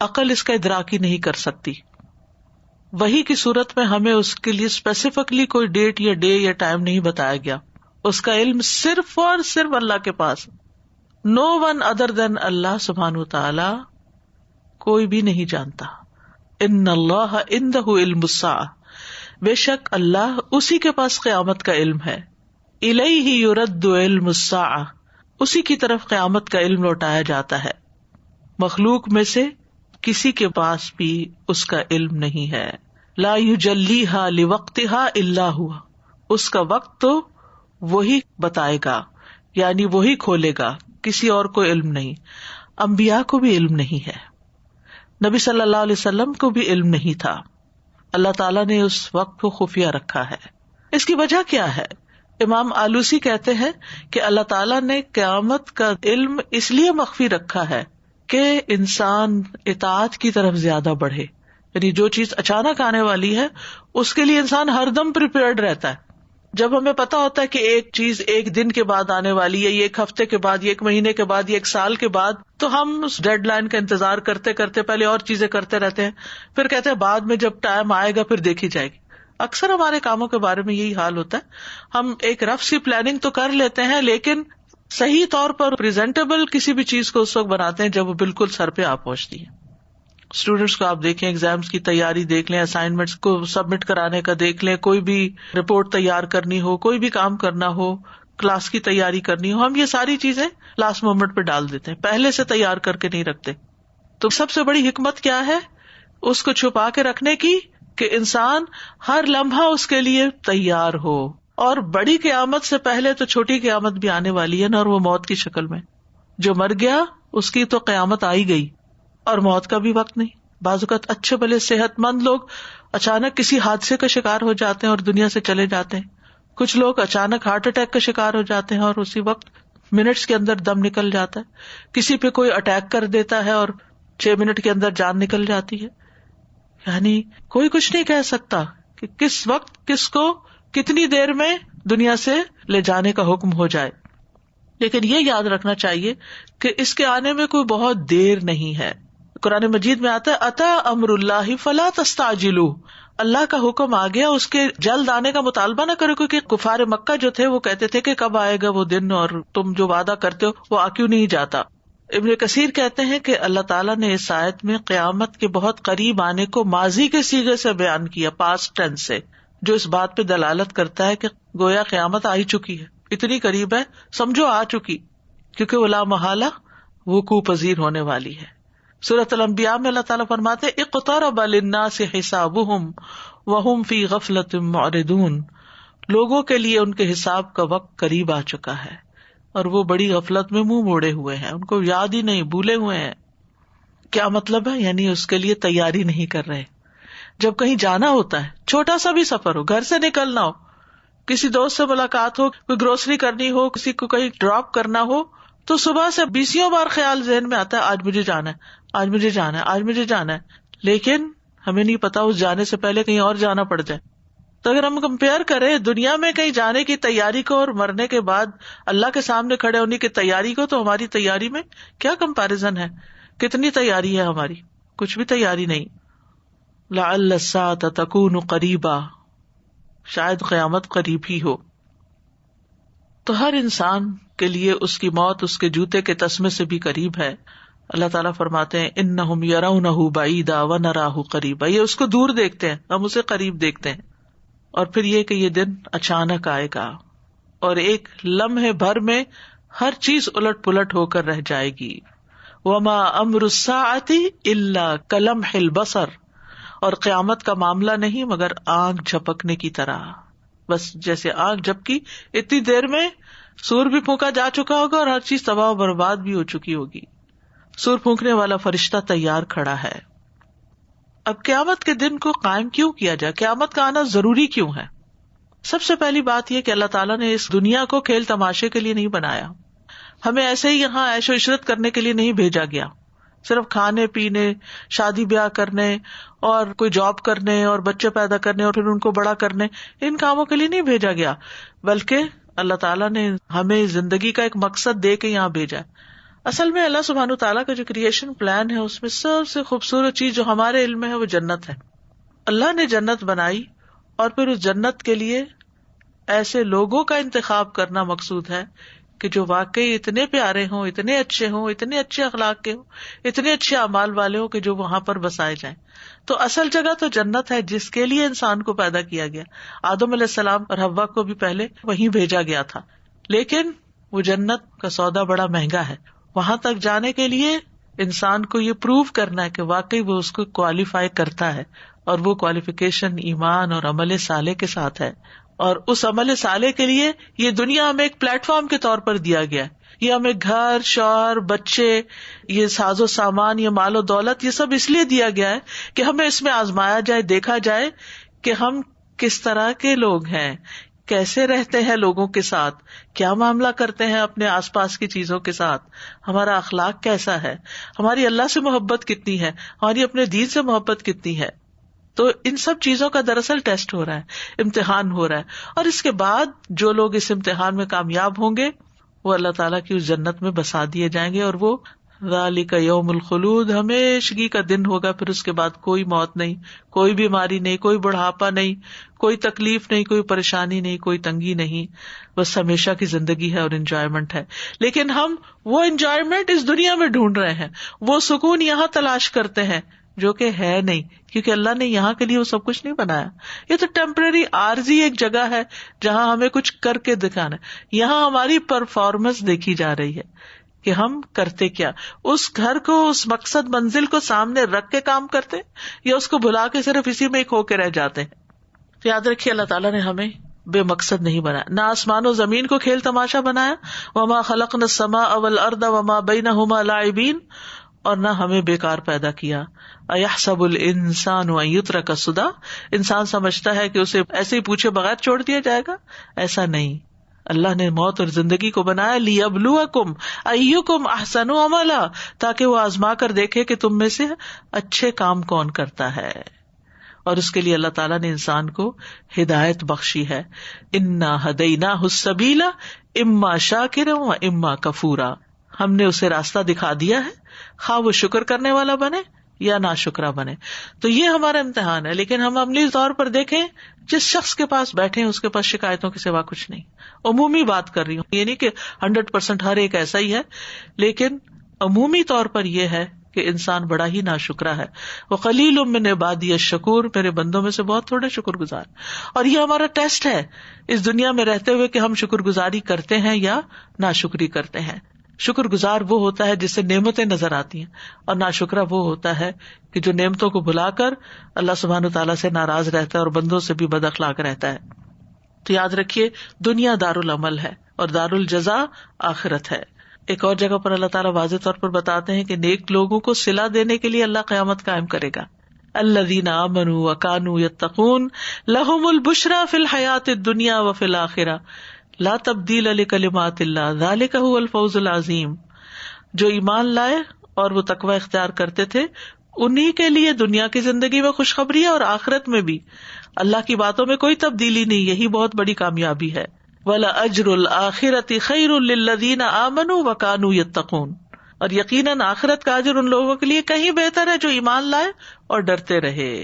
عقل اس کا ادراک ہی نہیں کر سکتی۔ وحی کی صورت میں ہمیں اس کے لیے اسپیسیفکلی کوئی ڈیٹ یا ڈے یا ٹائم نہیں بتایا گیا، اس کا علم صرف اور صرف اللہ کے پاس، نو ون ادر دین اللہ سبحانہ وتعالی، کوئی بھی نہیں جانتا۔ ان اللہ عندہ علم الساعہ، بے شک اللہ اسی کے پاس قیامت کا علم ہے، الیہ یرد علم الساعہ، اسی کی طرف قیامت کا علم لوٹایا جاتا ہے، مخلوق میں سے کسی کے پاس بھی اس کا علم نہیں ہے۔ لا یجلیہا لوقتہا الا ہوا، اس کا وقت تو وہی بتائے گا، یعنی وہی کھولے گا، کسی اور کو علم نہیں۔ انبیاء کو بھی علم نہیں ہے، نبی صلی اللہ علیہ وسلم کو بھی علم نہیں تھا، اللہ تعالیٰ نے اس وقت کو خفیہ رکھا ہے۔ اس کی وجہ کیا ہے؟ امام آلوسی کہتے ہیں کہ اللہ تعالیٰ نے قیامت کا علم اس لیے مخفی رکھا ہے کہ انسان اطاعت کی طرف زیادہ بڑھے، یعنی جو چیز اچانک آنے والی ہے اس کے لیے انسان ہر دم پریپیئرڈ رہتا ہے. جب ہمیں پتا ہوتا ہے کہ ایک چیز ایک دن کے بعد آنے والی ہے، یہ ایک ہفتے کے بعد، یہ ایک مہینے کے بعد، یہ ایک سال کے بعد، تو ہم اس ڈیڈ لائن کا انتظار کرتے کرتے پہلے اور چیزیں کرتے رہتے ہیں، پھر کہتے ہیں بعد میں جب ٹائم آئے گا پھر دیکھی جائے گی. اکثر ہمارے کاموں کے بارے میں یہی حال ہوتا ہے، ہم ایک رف سی پلاننگ تو کر لیتے ہیں لیکن صحیح طور پر پریزنٹیبل کسی بھی چیز کو اس وقت بناتے ہیں جب وہ بالکل سر پہ آ پہنچتی ہے. اسٹوڈینٹس کو آپ دیکھیں، ایگزامس کی تیاری دیکھ لیں، اسائنمنٹس کو سبمٹ کرانے کا دیکھ لیں، کوئی بھی رپورٹ تیار کرنی ہو، کوئی بھی کام کرنا ہو، کلاس کی تیاری کرنی ہو، ہم یہ ساری چیزیں لاسٹ مومنٹ پہ ڈال دیتے ہیں، پہلے سے تیار کر کے نہیں رکھتے. تو سب سے بڑی حکمت کیا ہے اس کو چھپا کے رکھنے کی، کہ انسان ہر لمحہ اس کے لیے تیار ہو. اور بڑی قیامت سے پہلے تو چھوٹی قیامت بھی آنے والی ہے نا، اور وہ موت کی شکل میں. جو مر گیا اس کی تو قیامت آئی گئی، اور موت کا بھی وقت نہیں. بعض اوقات اچھے بھلے صحت مند لوگ اچانک کسی حادثے کا شکار ہو جاتے ہیں اور دنیا سے چلے جاتے ہیں. کچھ لوگ اچانک ہارٹ اٹیک کا شکار ہو جاتے ہیں اور اسی وقت منٹس کے اندر دم نکل جاتا ہے. کسی پہ کوئی اٹیک کر دیتا ہے اور 6 منٹ کے اندر جان نکل جاتی ہے. یعنی کوئی کچھ نہیں کہہ سکتا کہ کس وقت کس کو کتنی دیر میں دنیا سے لے جانے کا حکم ہو جائے. لیکن یہ یاد رکھنا چاہیے کہ اس کے آنے میں کوئی بہت دیر نہیں ہے. قرآن مجید میں آتا ہے اتا امر اللہ فلا تستعجلوہ، اللہ کا حکم آ گیا، اس کے جلد آنے کا مطالبہ نہ کرو، کیونکہ کفار مکہ جو تھے وہ کہتے تھے کہ کب آئے گا وہ دن، اور تم جو وعدہ کرتے ہو وہ آ کیوں نہیں جاتا. ابن کثیر کہتے ہیں کہ اللہ تعالیٰ نے اس آیت میں قیامت کے بہت قریب آنے کو ماضی کے صیغے سے بیان کیا، پاسٹ ٹینس سے، جو اس بات پہ دلالت کرتا ہے کہ گویا قیامت آ ہی چکی ہے، اتنی قریب ہے، سمجھو آ چکی، کیونکہ وہ لا محالہ وقوع پذیر ہونے والی ہے. سورۃ الانبیاء میں اللہ تعالیٰ فرماتے اقترب للناس حسابهم وهم فی غفلۃ معرضون، لوگوں کے لیے ان کے حساب کا وقت قریب آ چکا ہے اور وہ بڑی غفلت میں منہ موڑے ہوئے ہیں، ان کو یاد ہی نہیں، بھولے ہوئے ہیں. کیا مطلب ہے؟ یعنی اس کے لیے تیاری نہیں کر رہے. جب کہیں جانا ہوتا ہے، چھوٹا سا بھی سفر ہو، گھر سے نکلنا ہو، کسی دوست سے ملاقات ہو، کوئی گروسری کرنی ہو، کسی کو کہیں ڈراپ کرنا ہو، تو صبح سے 20 بار خیال ذہن میں آتا ہے آج مجھے جانا ہے، آج مجھے جانا ہے، آج مجھے جانا ہے. لیکن ہمیں نہیں پتا اس جانے سے پہلے کہیں اور جانا پڑ جائے. تو اگر ہم کمپیئر کریں دنیا میں کہیں جانے کی تیاری کو اور مرنے کے بعد اللہ کے سامنے کھڑے ہونے کی تیاری کو، تو ہماری تیاری میں کیا کمپیریزن ہے؟ کتنی تیاری ہے ہماری؟ کچھ بھی تیاری نہیں. لعل الساعة تکون قریبا، شاید قیامت قریب ہی ہو. تو ہر انسان کے لیے اس کی موت اس کے جوتے کے تسمے سے بھی قریب ہے. اللہ تعالیٰ فرماتے ہیں انہم یرونہ بعیدا ونراہ قریبا، یہ اس کو دور دیکھتے ہیں، ہم اسے قریب دیکھتے ہیں. اور پھر یہ کہ یہ دن اچانک آئے گا اور ایک لمحے بھر میں ہر چیز الٹ پلٹ ہو کر رہ جائے گی. وما امر الساعة الا کلمح البصر، اور قیامت کا معاملہ نہیں مگر آنکھ جھپکنے کی طرح، بس جیسے آنکھ جھپکی اتنی دیر میں سور بھی پھونکا جا چکا ہوگا اور ہر چیز تباہ و برباد بھی ہو چکی ہوگی. سور پھونکنے والا فرشتہ تیار کھڑا ہے. اب قیامت کے دن کو قائم کیوں کیا جائے؟ قیامت کا آنا ضروری کیوں ہے؟ سب سے پہلی بات یہ کہ اللہ تعالیٰ نے اس دنیا کو کھیل تماشے کے لیے نہیں بنایا. ہمیں ایسے ہی یہاں عیش و عشرت کرنے کے لیے نہیں بھیجا گیا، صرف کھانے پینے، شادی بیاہ کرنے اور کوئی جاب کرنے اور بچے پیدا کرنے اور پھر ان کو بڑا کرنے، ان کاموں کے لیے نہیں بھیجا گیا، بلکہ اللہ تعالیٰ نے ہمیں زندگی کا ایک مقصد دے کے یہاں بھیجا. اصل میں اللہ سبحانہ وتعالیٰ کا جو کریشن پلان ہے اس میں سب سے خوبصورت چیز جو ہمارے علم میں ہے وہ جنت ہے. اللہ نے جنت بنائی اور پھر اس جنت کے لیے ایسے لوگوں کا انتخاب کرنا مقصود ہے کہ جو واقعی اتنے پیارے ہوں، اتنے اچھے ہوں، اتنے اچھے اخلاق کے ہوں، اتنے اچھے اعمال والے ہوں کہ جو وہاں پر بسائے جائیں. تو اصل جگہ تو جنت ہے جس کے لیے انسان کو پیدا کیا گیا. آدم علیہ السلام اور حوا کو بھی پہلے وہیں بھیجا گیا تھا، لیکن وہ جنت کا سودا بڑا مہنگا ہے. وہاں تک جانے کے لیے انسان کو یہ پروو کرنا ہے کہ واقعی وہ اس کو کوالیفائی کرتا ہے، اور وہ کوالیفیکیشن ایمان اور عمل صالح کے ساتھ ہے. اور اس عمل صالح کے لیے یہ دنیا ہمیں ایک پلیٹ فارم کے طور پر دیا گیا ہے. یہ ہمیں گھر، شوہر، بچے، یہ ساز و سامان، یہ مال و دولت، یہ سب اس لیے دیا گیا ہے کہ ہمیں اس میں آزمایا جائے، دیکھا جائے کہ ہم کس طرح کے لوگ ہیں، کیسے رہتے ہیں لوگوں کے ساتھ, کیا معاملہ کرتے ہیں اپنے آس پاس کی چیزوں کے ساتھ, ہمارا اخلاق کیسا ہے, ہماری اللہ سے محبت کتنی ہے, ہماری اپنے دین سے محبت کتنی ہے. تو ان سب چیزوں کا دراصل ٹیسٹ ہو رہا ہے, امتحان ہو رہا ہے. اور اس کے بعد جو لوگ اس امتحان میں کامیاب ہوں گے وہ اللہ تعالیٰ کی اس جنت میں بسا دیے جائیں گے, اور وہ ذالک یوم الخلود, ہمیشگی کا دن ہوگا. پھر اس کے بعد کوئی موت نہیں, کوئی بیماری نہیں, کوئی بڑھاپا نہیں, کوئی تکلیف نہیں, کوئی پریشانی نہیں, کوئی تنگی نہیں, بس ہمیشہ کی زندگی ہے اور انجوائمنٹ ہے. لیکن ہم وہ انجوائمنٹ اس دنیا میں ڈھونڈ رہے ہیں, وہ سکون یہاں تلاش کرتے ہیں جو کہ ہے نہیں, کیونکہ اللہ نے یہاں کے لیے وہ سب کچھ نہیں بنایا. یہ تو ٹیمپرری عارضی ایک جگہ ہے جہاں ہمیں کچھ کر کے دکھانا ہے. یہاں ہماری پرفارمنس دیکھی جا رہی ہے کہ ہم کرتے کیا, اس گھر کو, اس مقصد منزل کو سامنے رکھ کے کام کرتے یا اس کو بھلا کے صرف اسی میں ایک ہو کے رہ جاتے ہیں. تو یاد رکھیے اللہ تعالیٰ نے ہمیں بے مقصد نہیں بنایا, نہ آسمان و زمین کو کھیل تماشا بنایا, وما خلقنا السماء والارض وما بینہما لاعبین, اور نہ ہمیں بیکار پیدا کیا. ایحسب الانسان ان یترک سدی, انسان سمجھتا ہے کہ اسے ایسے ہی پوچھے بغیر چھوڑ دیا جائے گا, ایسا نہیں. اللہ نے موت اور زندگی کو بنایا لیبلوکم ایکم احسن عملا, تاکہ وہ آزما کر دیکھے کہ تم میں سے اچھے کام کون کرتا ہے. اور اس کے لیے اللہ تعالیٰ نے انسان کو ہدایت بخشی ہے. انا ہدیناہ السبیل اما شاکرا و اما کفورا, ہم نے اسے راستہ دکھا دیا ہے, خواہ وہ شکر کرنے والا بنے یا ناشکرا بنے. تو یہ ہمارا امتحان ہے. لیکن ہم عملی طور پر دیکھیں, جس شخص کے پاس بیٹھے ہیں اس کے پاس شکایتوں کے سوا کچھ نہیں. عمومی بات کر رہی ہوں, یہ نہیں کہ 100% ہر ایک ایسا ہی ہے, لیکن عمومی طور پر یہ ہے کہ انسان بڑا ہی ناشکرا ہے. وقلیل من عبادی الشکور, میرے بندوں میں سے بہت تھوڑے شکر گزار. اور یہ ہمارا ٹیسٹ ہے اس دنیا میں رہتے ہوئے کہ ہم شکر گزاری کرتے ہیں یا ناشکری کرتے ہیں. شکر گزار وہ ہوتا ہے جس سے نعمتیں نظر آتی ہیں, اور ناشکرا وہ ہوتا ہے کہ جو نعمتوں کو بھلا کر اللہ سبحانہ تعالیٰ سے ناراض رہتا ہے اور بندوں سے بھی بد اخلاق رہتا ہے. تو یاد رکھیے دنیا دارالعمل ہے اور دارالجزا آخرت ہے. ایک اور جگہ پر اللہ تعالیٰ واضح طور پر بتاتے ہیں کہ نیک لوگوں کو صلہ دینے کے لیے اللہ قیامت قائم کرے گا. الذین آمنوا وکانوا یتقون لہم البشری فی الحیاۃ الدنیا وفی الآخرہ لا تبدیل لکلمات اللہ ذالک هو الفوز العظیم. جو ایمان لائے اور وہ تقوی اختیار کرتے تھے, انہی کے لیے دنیا کی زندگی میں خوشخبری ہے اور آخرت میں بھی. اللہ کی باتوں میں کوئی تبدیلی نہیں, یہی بہت بڑی کامیابی ہے. وَلَأَجْرُ الْآخِرَةِ خَيْرٌ لِّلَّذِينَ آمَنُوا وَكَانُوا يَتَّقُونَ, اور یقیناً آخرت کا اجر ان لوگوں کے لیے کہیں بہتر ہے جو ایمان لائے اور ڈرتے رہے.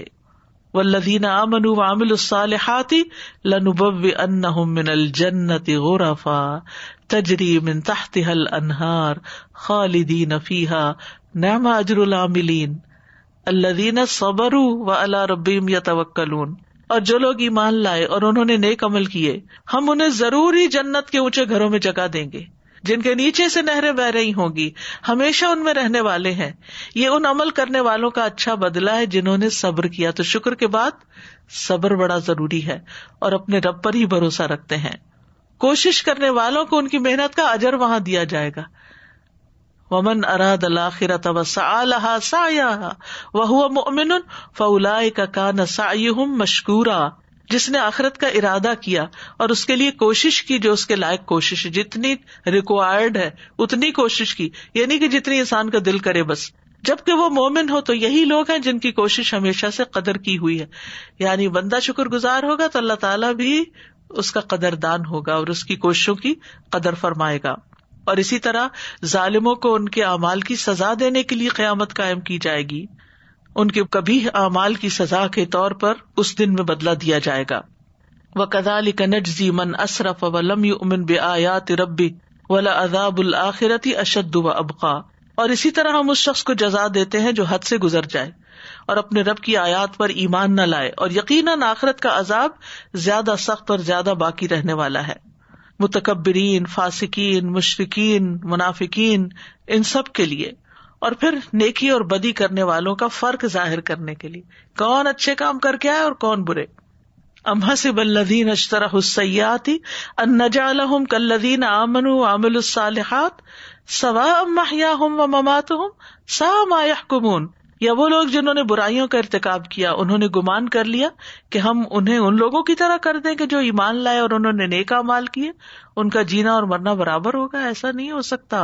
وَالَّذِينَ آمَنُوا وَعَمِلُوا الصَّالِحَاتِ لَنُبَوِّئَنَّهُم مِّنَ الْجَنَّةِ غُرَفًا تَجْرِي مِن تَحْتِهَا الْأَنْهَارُ خَالِدِينَ فِيهَا نِعْمَ أَجْرُ الْعَامِلِينَ الَّذِينَ صَبَرُوا وَعَلَىٰ رَبِّهِمْ يَتَوَكَّلُونَ. اور جو لوگ ایمان لائے اور انہوں نے نیک عمل کیے, ہم انہیں ضرور ہی جنت کے اونچے گھروں میں جگہ دیں گے جن کے نیچے سے نہریں بہ رہی ہوں گی, ہمیشہ ان میں رہنے والے ہیں. یہ ان عمل کرنے والوں کا اچھا بدلہ ہے جنہوں نے صبر کیا. تو شکر کے بعد صبر بڑا ضروری ہے, اور اپنے رب پر ہی بھروسہ رکھتے ہیں. کوشش کرنے والوں کو ان کی محنت کا اجر وہاں دیا جائے گا. ومن اراد الآخرۃ وسعى لها سعيها وهو مؤمن فاولئک کان سعیهم مشکورا. جس نے آخرت کا ارادہ کیا اور اس کے لیے کوشش کی جو اس کے لائق کوشش ہے, جتنی ریکوائرڈ ہے اتنی کوشش کی, یعنی کہ جتنی انسان کا دل کرے بس. جبکہ وہ مومن ہو تو یہی لوگ ہیں جن کی کوشش ہمیشہ سے قدر کی ہوئی ہے. یعنی بندہ شکر گزار ہوگا تو اللہ تعالیٰ بھی اس کا قدردان ہوگا اور اس کی کوششوں کی قدر فرمائے گا. اور اسی طرح ظالموں کو ان کے اعمال کی سزا دینے کے لیے قیامت قائم کی جائے گی. ان کے کبھی اعمال کی سزا کے طور پر اس دن میں بدلہ دیا جائے گا. وَكَذَلِكَ نَجْزِي مَنْ أَسْرَفَ وَلَمْ يُؤْمِنْ بِآيَاتِ رَبِّهِ وَلَعَذَابُ الْآخِرَةِ أَشَدُّ وَأَبْقَىٰ. اور اسی طرح ہم اس شخص کو جزا دیتے ہیں جو حد سے گزر جائے اور اپنے رب کی آیات پر ایمان نہ لائے, اور یقیناً آخرت کا عذاب زیادہ سخت اور زیادہ باقی رہنے والا ہے. متکبرین, فاسقین, مشرکین, منافقین, ان سب کے لیے. اور پھر نیکی اور بدی کرنے والوں کا فرق ظاہر کرنے کے لیے کون اچھے کام کر کے آئے اور کون برے. ام حسب الذین اجترحوا السیئات ان نجعلہم کالذین آمنوا وعملوا الصالحات سواء محیاہم ومماتہم ساء ما یحکمون. یا وہ لوگ جنہوں نے برائیوں کا ارتکاب کیا، انہوں نے گمان کر لیا کہ ہم انہیں ان لوگوں کی طرح کر دیں کہ جو ایمان لائے اور انہوں نے نیک اعمال کیے، ان کا جینا اور مرنا برابر ہوگا. ایسا نہیں ہو سکتا.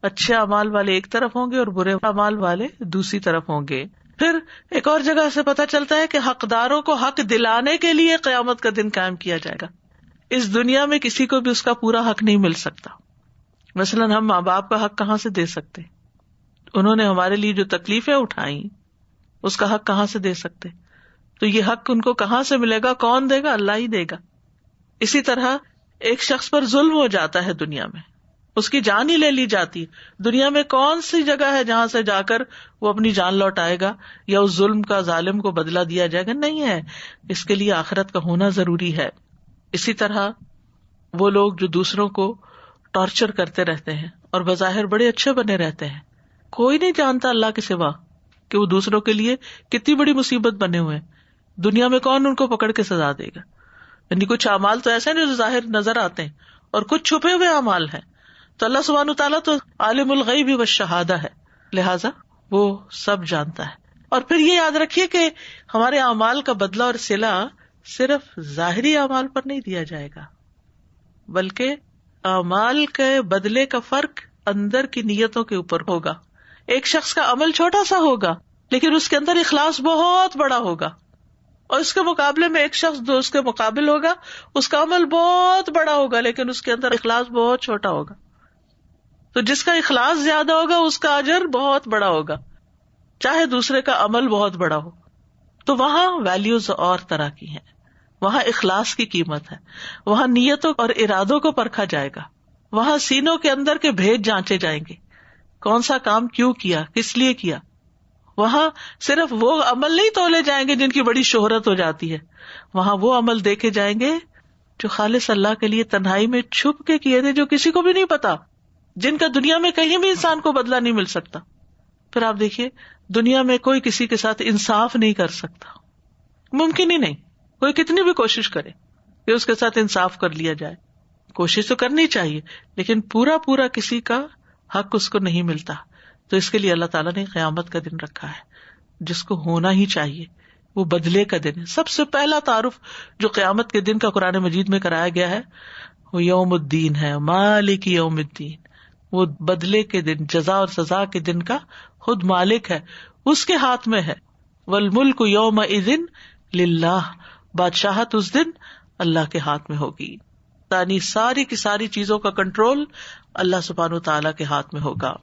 اچھے اعمال والے ایک طرف ہوں گے اور برے اعمال والے دوسری طرف ہوں گے. پھر ایک اور جگہ سے پتہ چلتا ہے کہ حقداروں کو حق دلانے کے لیے قیامت کا دن قائم کیا جائے گا. اس دنیا میں کسی کو بھی اس کا پورا حق نہیں مل سکتا. مثلاً ہم ماں باپ کا حق کہاں سے دے سکتے؟ انہوں نے ہمارے لیے جو تکلیفیں اٹھائیں اس کا حق کہاں سے دے سکتے؟ تو یہ حق ان کو کہاں سے ملے گا؟ کون دے گا؟ اللہ ہی دے گا. اسی طرح ایک شخص پر ظلم ہو جاتا ہے دنیا میں، اس کی جان ہی لے لی جاتی. دنیا میں کون سی جگہ ہے جہاں سے جا کر وہ اپنی جان لوٹائے گا یا اس ظلم کا ظالم کو بدلہ دیا جائے گا؟ نہیں ہے. اس کے لیے آخرت کا ہونا ضروری ہے. اسی طرح وہ لوگ جو دوسروں کو ٹارچر کرتے رہتے ہیں اور بظاہر بڑے اچھے بنے رہتے ہیں، کوئی نہیں جانتا اللہ کے سوا کہ وہ دوسروں کے لیے کتنی بڑی مصیبت بنے ہوئے ہیں. دنیا میں کون ان کو پکڑ کے سزا دے گا؟ یعنی کچھ اعمال تو ایسے ہیں جو ظاہر نظر آتے ہیں اور کچھ چھپے ہوئے اعمال ہیں. تو اللہ سبحانہ تعالیٰ تو عالم الغیب والشہادہ ہے، لہذا وہ سب جانتا ہے. اور پھر یہ یاد رکھیے کہ ہمارے اعمال کا بدلہ اور صلہ صرف ظاہری اعمال پر نہیں دیا جائے گا، بلکہ اعمال کے بدلے کا فرق اندر کی نیتوں کے اوپر ہوگا. ایک شخص کا عمل چھوٹا سا ہوگا لیکن اس کے اندر اخلاص بہت بڑا ہوگا، اور اس کے مقابلے میں ایک شخص جو اس کے مقابل ہوگا اس کا عمل بہت بڑا ہوگا لیکن اس کے اندر اخلاص بہت چھوٹا ہوگا. تو جس کا اخلاص زیادہ ہوگا اس کا اجر بہت بڑا ہوگا، چاہے دوسرے کا عمل بہت بڑا ہو. تو وہاں ویلیوز اور طرح کی ہیں، وہاں اخلاص کی قیمت ہے، وہاں نیتوں اور ارادوں کو پرکھا جائے گا، وہاں سینوں کے اندر کے بھید جانچے جائیں گے، کون سا کام کیوں کیا، کس لیے کیا. وہاں صرف وہ عمل نہیں تولے جائیں گے جن کی بڑی شہرت ہو جاتی ہے، وہاں وہ عمل دیکھے جائیں گے جو خالص اللہ کے لیے تنہائی میں چھپ کے کیے تھے، جو کسی کو بھی نہیں پتا، جن کا دنیا میں کہیں بھی انسان کو بدلہ نہیں مل سکتا. پھر آپ دیکھیے دنیا میں کوئی کسی کے ساتھ انصاف نہیں کر سکتا، ممکن ہی نہیں. کوئی کتنی بھی کوشش کرے کہ اس کے ساتھ انصاف کر لیا جائے، کوشش تو کرنی چاہیے لیکن پورا کسی کا حق اس کو نہیں ملتا. تو اس کے لیے اللہ تعالیٰ نے قیامت کا دن رکھا ہے جس کو ہونا ہی چاہیے. وہ بدلے کا دن ہے. سب سے پہلا تعارف جو قیامت کے دن کا قرآن مجید میں کرایا گیا ہے وہ یوم الدین ہے، مالک یوم الدین. وہ بدلے کے دن، جزا اور سزا کے دن کا خود مالک ہے، اس کے ہاتھ میں ہے. والملک یومئذ للہ، بادشاہت اس دن اللہ کے ہاتھ میں ہوگی. یعنی ساری کی ساری چیزوں کا کنٹرول اللہ سبحانہ تعالیٰ کے ہاتھ میں ہوگا.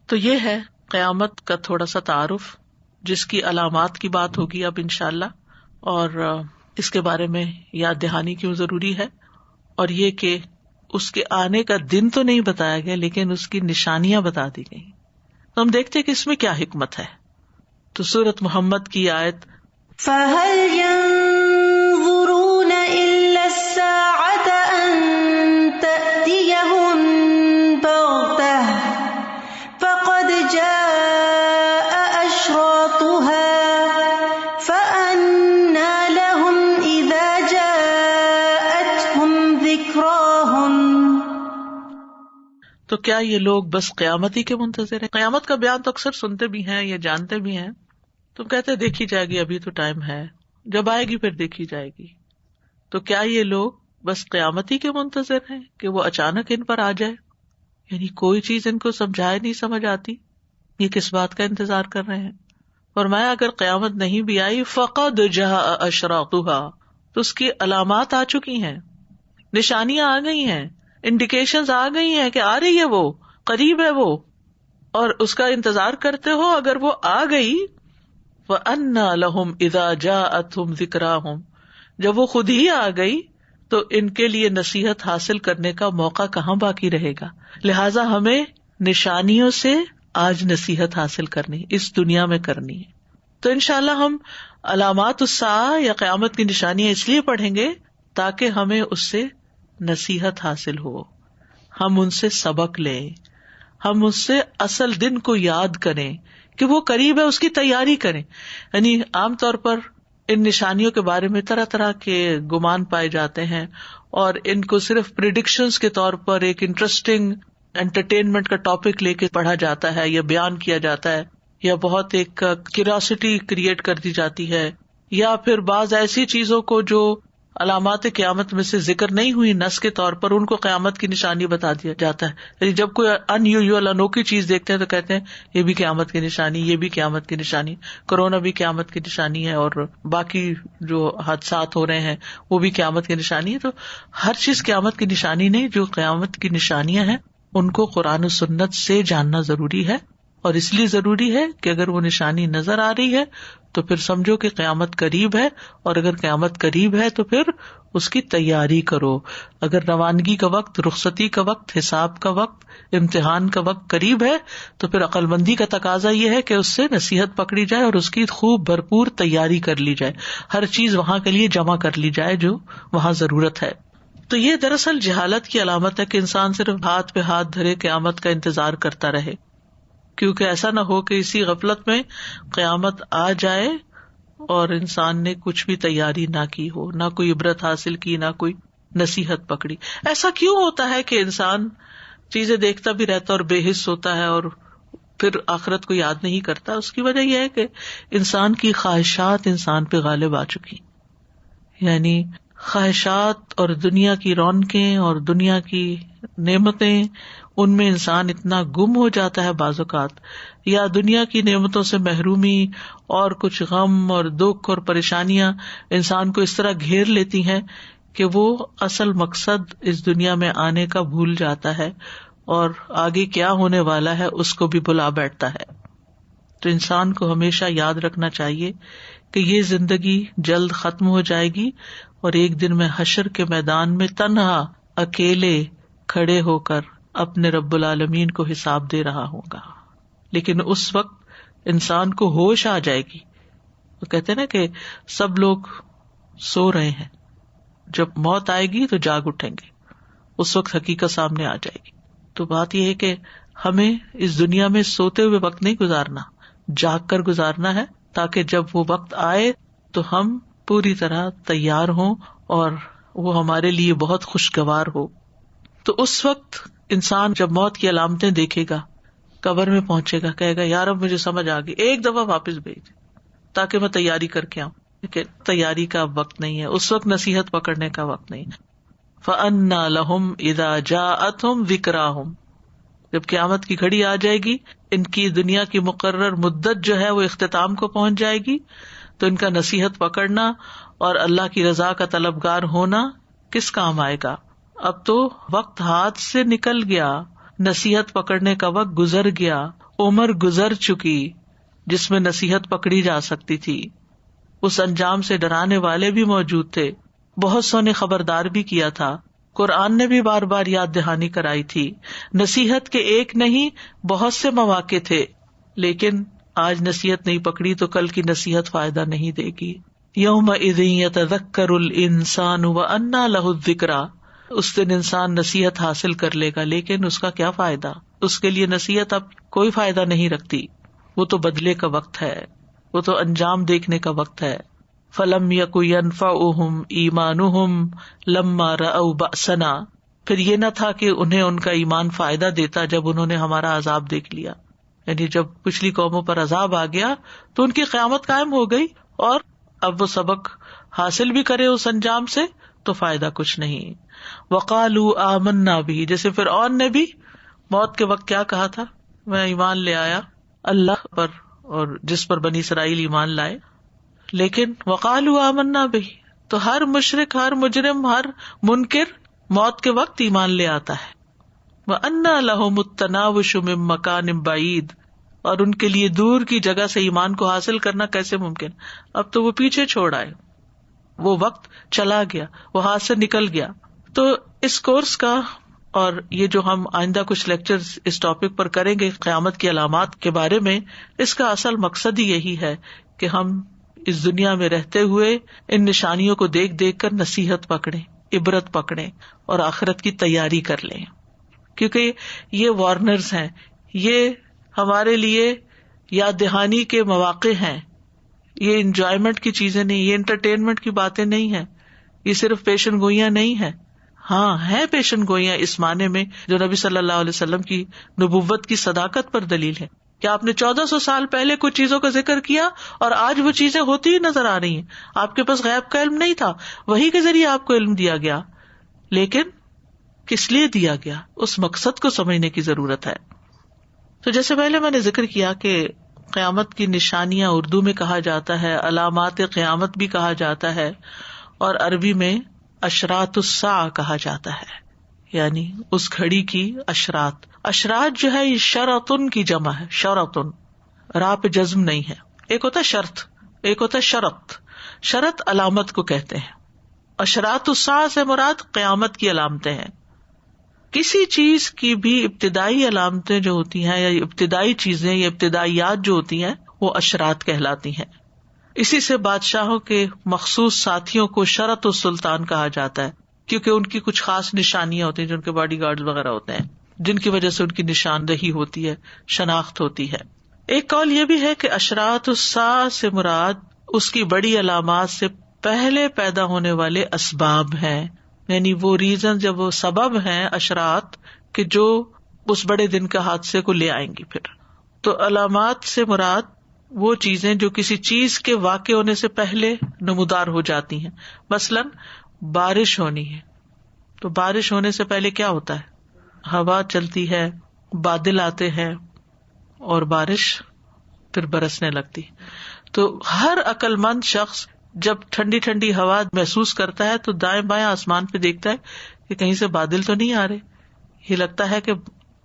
تو یہ ہے قیامت کا تھوڑا سا تعارف، جس کی علامات کی بات ہوگی اب انشاءاللہ، اور اس کے بارے میں یاد دہانی کیوں ضروری ہے، اور یہ کہ اس کے آنے کا دن تو نہیں بتایا گیا لیکن اس کی نشانیاں بتا دی گئی. تو ہم دیکھتے ہیں کہ اس میں کیا حکمت ہے. تو سورۃ محمد کی آیت فَهَلْ يَنظُرُونَ إِلَّا السَّاعَةَ أَن تَأْتِيَهُم بَغْتَةً فَقَدْ جَاءَ أَشْرَاطُهَا فَأَنَّىٰ لَهُمْ إِذَا جَاءَتْهُمْ ذِكْرَاهُمْ. تو کیا یہ لوگ بس قیامت ہی کے منتظر ہیں؟ قیامت کا بیان تو اکثر سنتے بھی ہیں یا جانتے بھی ہیں، تو کہتے دیکھی جائے گی، ابھی تو ٹائم ہے، جب آئے گی پھر دیکھی جائے گی. تو کیا یہ لوگ بس قیامت ہی کے منتظر ہیں کہ وہ اچانک ان پر آ جائے؟ یعنی کوئی چیز ان کو سمجھائے نہیں سمجھ آتی، یہ کس بات کا انتظار کر رہے ہیں؟ فرمایا اگر قیامت نہیں بھی آئی فقد جاء اشراطها، تو اس کی علامات آ چکی ہیں، نشانیاں آ گئی ہیں، انڈیکیشنز آ گئی ہیں کہ آ رہی ہے، وہ قریب ہے وہ، اور اس کا انتظار کرتے ہو. اگر وہ آ گئی وَأَنَّىٰ لَهُمْ إِذَا جَاءَتْهُمْ ذِكْرَاهُمْ، جب وہ خود ہی آ گئی تو ان کے لیے نصیحت حاصل کرنے کا موقع کہاں باقی رہے گا. لہٰذا ہمیں نشانیوں سے آج نصیحت حاصل کرنی، اس دنیا میں کرنی ہے. تو انشاءاللہ ہم علامات الساعہ یا قیامت کی نشانیاں اس لیے پڑھیں گے تاکہ ہمیں اس سے نصیحت حاصل ہو، ہم ان سے سبق لیں، ہم اس سے اصل دن کو یاد کریں کہ وہ قریب ہے، اس کی تیاری کریں. یعنی عام طور پر ان نشانیوں کے بارے میں طرح طرح کے گمان پائے جاتے ہیں اور ان کو صرف پریڈکشنز کے طور پر ایک انٹرسٹنگ انٹرٹینمنٹ کا ٹاپک لے کے پڑھا جاتا ہے یا بیان کیا جاتا ہے یا بہت ایک کیوریوسٹی کریٹ کر دی جاتی ہے، یا پھر بعض ایسی چیزوں کو جو علامات قیامت میں سے ذکر نہیں ہوئی نص کے طور پر، ان کو قیامت کی نشانی بتا دیا جاتا ہے. یعنی جب کوئی ان یوزول انوکھی چیز دیکھتے ہیں تو کہتے ہیں یہ بھی قیامت کی نشانی، یہ بھی قیامت کی نشانی، کورونا بھی قیامت کی نشانی ہے، اور باقی جو حادثات ہو رہے ہیں وہ بھی قیامت کی نشانی ہے. تو ہر چیز قیامت کی نشانی نہیں، جو قیامت کی نشانیاں ہیں ان کو قرآن و سنت سے جاننا ضروری ہے. اور اس لیے ضروری ہے کہ اگر وہ نشانی نظر آ رہی ہے تو پھر سمجھو کہ قیامت قریب ہے، اور اگر قیامت قریب ہے تو پھر اس کی تیاری کرو. اگر روانگی کا وقت، رخصتی کا وقت، حساب کا وقت، امتحان کا وقت قریب ہے تو پھر عقل مندی کا تقاضا یہ ہے کہ اس سے نصیحت پکڑی جائے اور اس کی خوب بھرپور تیاری کر لی جائے، ہر چیز وہاں کے لیے جمع کر لی جائے جو وہاں ضرورت ہے. تو یہ دراصل جہالت کی علامت ہے کہ انسان صرف ہاتھ پہ ہاتھ دھرے قیامت کا انتظار کرتا رہے، کیونکہ ایسا نہ ہو کہ اسی غفلت میں قیامت آ جائے اور انسان نے کچھ بھی تیاری نہ کی ہو، نہ کوئی عبرت حاصل کی، نہ کوئی نصیحت پکڑی. ایسا کیوں ہوتا ہے کہ انسان چیزیں دیکھتا بھی رہتا اور بے حس ہوتا ہے اور پھر آخرت کو یاد نہیں کرتا؟ اس کی وجہ یہ ہے کہ انسان کی خواہشات انسان پہ غالب آ چکی. یعنی خواہشات اور دنیا کی رونقیں اور دنیا کی نعمتیں، ان میں انسان اتنا گم ہو جاتا ہے بعض اوقات، یا دنیا کی نعمتوں سے محرومی اور کچھ غم اور دکھ اور پریشانیاں انسان کو اس طرح گھیر لیتی ہیں کہ وہ اصل مقصد اس دنیا میں آنے کا بھول جاتا ہے اور آگے کیا ہونے والا ہے اس کو بھی بھلا بیٹھتا ہے. تو انسان کو ہمیشہ یاد رکھنا چاہیے کہ یہ زندگی جلد ختم ہو جائے گی اور ایک دن میں حشر کے میدان میں تنہا اکیلے کھڑے ہو کر اپنے رب العالمین کو حساب دے رہا ہوں گا. لیکن اس وقت انسان کو ہوش آ جائے گی. وہ کہتے ہیں نا کہ سب لوگ سو رہے ہیں، جب موت آئے گی تو جاگ اٹھیں گے، اس وقت حقیقت سامنے آ جائے گی. تو بات یہ ہے کہ ہمیں اس دنیا میں سوتے ہوئے وقت نہیں گزارنا، جاگ کر گزارنا ہے، تاکہ جب وہ وقت آئے تو ہم پوری طرح تیار ہوں اور وہ ہمارے لیے بہت خوشگوار ہو. تو اس وقت انسان جب موت کی علامتیں دیکھے گا، قبر میں پہنچے گا، کہے گا یار اب مجھے سمجھ آ گئی، ایک دفعہ واپس بھیج تاکہ میں تیاری کر کے آؤں. لیکن تیاری کا وقت نہیں ہے، اس وقت نصیحت پکڑنے کا وقت نہیں. فَأَنَّىٰ لَهُمْ إِذَا جَاءَتْهُمْ ذِكْرَاهُمْ، جب قیامت کی گھڑی آ جائے گی، ان کی دنیا کی مقرر مدت جو ہے وہ اختتام کو پہنچ جائے گی، تو ان کا نصیحت پکڑنا اور اللہ کی رضا کا طلبگار ہونا کس کام آئے گا؟ اب تو وقت ہاتھ سے نکل گیا، نصیحت پکڑنے کا وقت گزر گیا، عمر گزر چکی جس میں نصیحت پکڑی جا سکتی تھی. اس انجام سے ڈرانے والے بھی موجود تھے، بہت سو نے خبردار بھی کیا تھا، قرآن نے بھی بار بار یاد دہانی کرائی تھی. نصیحت کے ایک نہیں بہت سے مواقع تھے، لیکن آج نصیحت نہیں پکڑی تو کل کی نصیحت فائدہ نہیں دے گی. یومئذ یتذکر الانسان وانیٰ لہ الذکریٰ، اس دن انسان نصیحت حاصل کر لے گا لیکن اس کا کیا فائدہ؟ اس کے لیے نصیحت اب کوئی فائدہ نہیں رکھتی. وہ تو بدلے کا وقت ہے، وہ تو انجام دیکھنے کا وقت ہے. فلم یک ینفعہم ایمانہم لما رأوا بأسنا، پھر یہ نہ تھا کہ انہیں ان کا ایمان فائدہ دیتا جب انہوں نے ہمارا عذاب دیکھ لیا. یعنی جب پچھلی قوموں پر عذاب آ گیا تو ان کی قیامت قائم ہو گئی، اور اب وہ سبق حاصل بھی کرے اس انجام سے تو فائدہ کچھ نہیں. وقالوا آمنا بھی، جیسے فرعون نے بھی موت کے وقت کیا کہا تھا، میں ایمان لے آیا اللہ پر اور جس پر بنی اسرائیل ایمان لائے. لیکن وقالوا آمنا بھی، تو ہر مشرک، ہر مجرم، ہر منکر موت کے وقت ایمان لے آتا ہے. وَأَنَّىٰ لَهُمُ التَّنَاوُشُ مِن مَّكَانٍ بَعِيدٍ، اور ان کے لیے دور کی جگہ سے ایمان کو حاصل کرنا کیسے ممکن؟ اب تو وہ پیچھے چھوڑ آئے، وہ وقت چلا گیا، وہ ہاتھ سے نکل گیا. تو اس کورس کا اور یہ جو ہم آئندہ کچھ لیکچرز اس ٹاپک پر کریں گے قیامت کی علامات کے بارے میں، اس کا اصل مقصد ہی یہی ہے کہ ہم اس دنیا میں رہتے ہوئے ان نشانیوں کو دیکھ دیکھ کر نصیحت پکڑیں، عبرت پکڑیں اور آخرت کی تیاری کر لیں. کیونکہ یہ وارنرز ہیں، یہ ہمارے لیے یاد دہانی کے مواقع ہیں، یہ انجوائمنٹ کی چیزیں نہیں، یہ انٹرٹینمنٹ کی باتیں نہیں ہیں، یہ صرف پیشن گوئیاں نہیں ہیں. ہاں ہیں پیشن گوئیاں اس معنی میں جو نبی صلی اللہ علیہ وسلم کی نبوت کی صداقت پر دلیل ہے، کیا آپ نے 1400 سال پہلے کچھ چیزوں کا ذکر کیا اور آج وہ چیزیں ہوتی ہی نظر آ رہی ہیں؟ آپ کے پاس غیب کا علم نہیں تھا، وحی کے ذریعے آپ کو علم دیا گیا، لیکن کس لیے دیا گیا، اس مقصد کو سمجھنے کی ضرورت ہے. تو جیسے پہلے میں نے ذکر کیا کہ قیامت کی نشانیاں اردو میں کہا جاتا ہے، علامات قیامت بھی کہا جاتا ہے، اور عربی میں اشراط الساعہ کہا جاتا ہے، یعنی اس گھڑی کی اشراط. اشراط جو ہے یہ شرطن کی جمع ہے، شرطن، راہ پہ جزم نہیں ہے. ایک ہوتا ہے شرط، ایک ہوتا ہے شرط. شرط علامت کو کہتے ہیں. اشراط الساعہ سے مراد قیامت کی علامتیں ہیں. کسی چیز کی بھی ابتدائی علامتیں جو ہوتی ہیں یا ابتدائی چیزیں یا ابتدائیات جو ہوتی ہیں وہ اشراط کہلاتی ہیں. اسی سے بادشاہوں کے مخصوص ساتھیوں کو شرط السلطان کہا جاتا ہے، کیونکہ ان کی کچھ خاص نشانیاں ہوتی ہیں، جو ان کے باڈی گارڈ وغیرہ ہوتے ہیں، جن کی وجہ سے ان کی نشاندہی ہوتی ہے، شناخت ہوتی ہے. ایک قول یہ بھی ہے کہ اشراط الساعہ سے مراد اس کی بڑی علامات سے پہلے پیدا ہونے والے اسباب ہیں، یعنی وہ ریزن، جب وہ سبب ہیں اشراط کہ جو اس بڑے دن کے حادثے کو لے آئیں گی. پھر تو علامات سے مراد وہ چیزیں جو کسی چیز کے واقع ہونے سے پہلے نمودار ہو جاتی ہیں. مثلاً بارش ہونی ہے تو بارش ہونے سے پہلے کیا ہوتا ہے؟ ہوا چلتی ہے، بادل آتے ہیں اور بارش پھر برسنے لگتی. تو ہر عقل مند شخص جب ٹھنڈی ٹھنڈی ہوا محسوس کرتا ہے تو دائیں بائیں آسمان پہ دیکھتا ہے کہ کہیں سے بادل تو نہیں آ رہے، یہ لگتا ہے کہ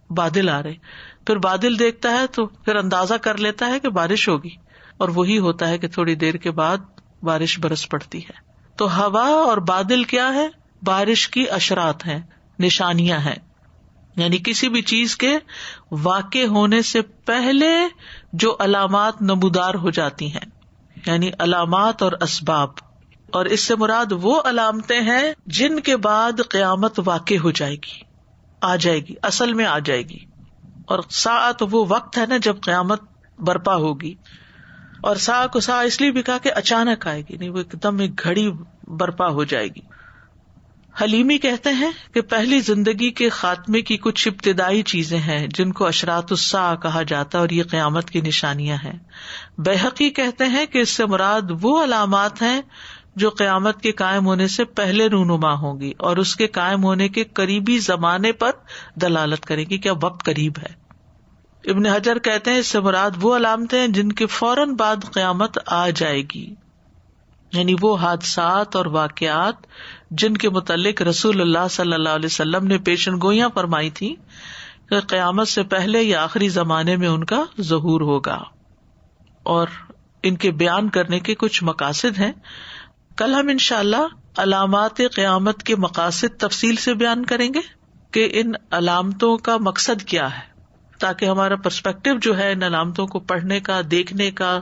بادل آ رہے. پھر بادل دیکھتا ہے تو پھر اندازہ کر لیتا ہے کہ بارش ہوگی، اور وہی ہوتا ہے کہ تھوڑی دیر کے بعد بارش برس پڑتی ہے. تو ہوا اور بادل کیا ہے؟ بارش کی اشراط ہیں، نشانیاں ہیں، یعنی کسی بھی چیز کے واقع ہونے سے پہلے جو علامات نمودار ہو جاتی ہیں، یعنی علامات اور اسباب. اور اس سے مراد وہ علامتیں ہیں جن کے بعد قیامت واقع ہو جائے گی، آ جائے گی، اصل میں آ جائے گی. اور ساعت وہ وقت ہے نا جب قیامت برپا ہوگی. اور ساعت کو ساعت اس لیے بھی کہا کہ اچانک آئے گی، نہیں وہ ایک دم ایک گھڑی برپا ہو جائے گی. حلیمی کہتے ہیں کہ پہلی زندگی کے خاتمے کی کچھ ابتدائی چیزیں ہیں جن کو اشراط الساعہ کہا جاتا ہے، اور یہ قیامت کی نشانیاں ہیں. بیہقی کہتے ہیں کہ اس سے مراد وہ علامات ہیں جو قیامت کے قائم ہونے سے پہلے رونما ہوں گی اور اس کے قائم ہونے کے قریبی زمانے پر دلالت کریں گی، کیا وقت قریب ہے. ابن حجر کہتے ہیں اس سے مراد وہ علامتیں ہیں جن کے فوراً بعد قیامت آ جائے گی، یعنی وہ حادثات اور واقعات جن کے متعلق رسول اللہ صلی اللہ علیہ وسلم نے پیشن گوئیاں فرمائی تھی کہ قیامت سے پہلے یا آخری زمانے میں ان کا ظہور ہوگا. اور ان کے بیان کرنے کے کچھ مقاصد ہیں. کل ہم انشاءاللہ علامات قیامت کے مقاصد تفصیل سے بیان کریں گے کہ ان علامتوں کا مقصد کیا ہے، تاکہ ہمارا پرسپیکٹو جو ہے ان علامتوں کو پڑھنے کا، دیکھنے کا،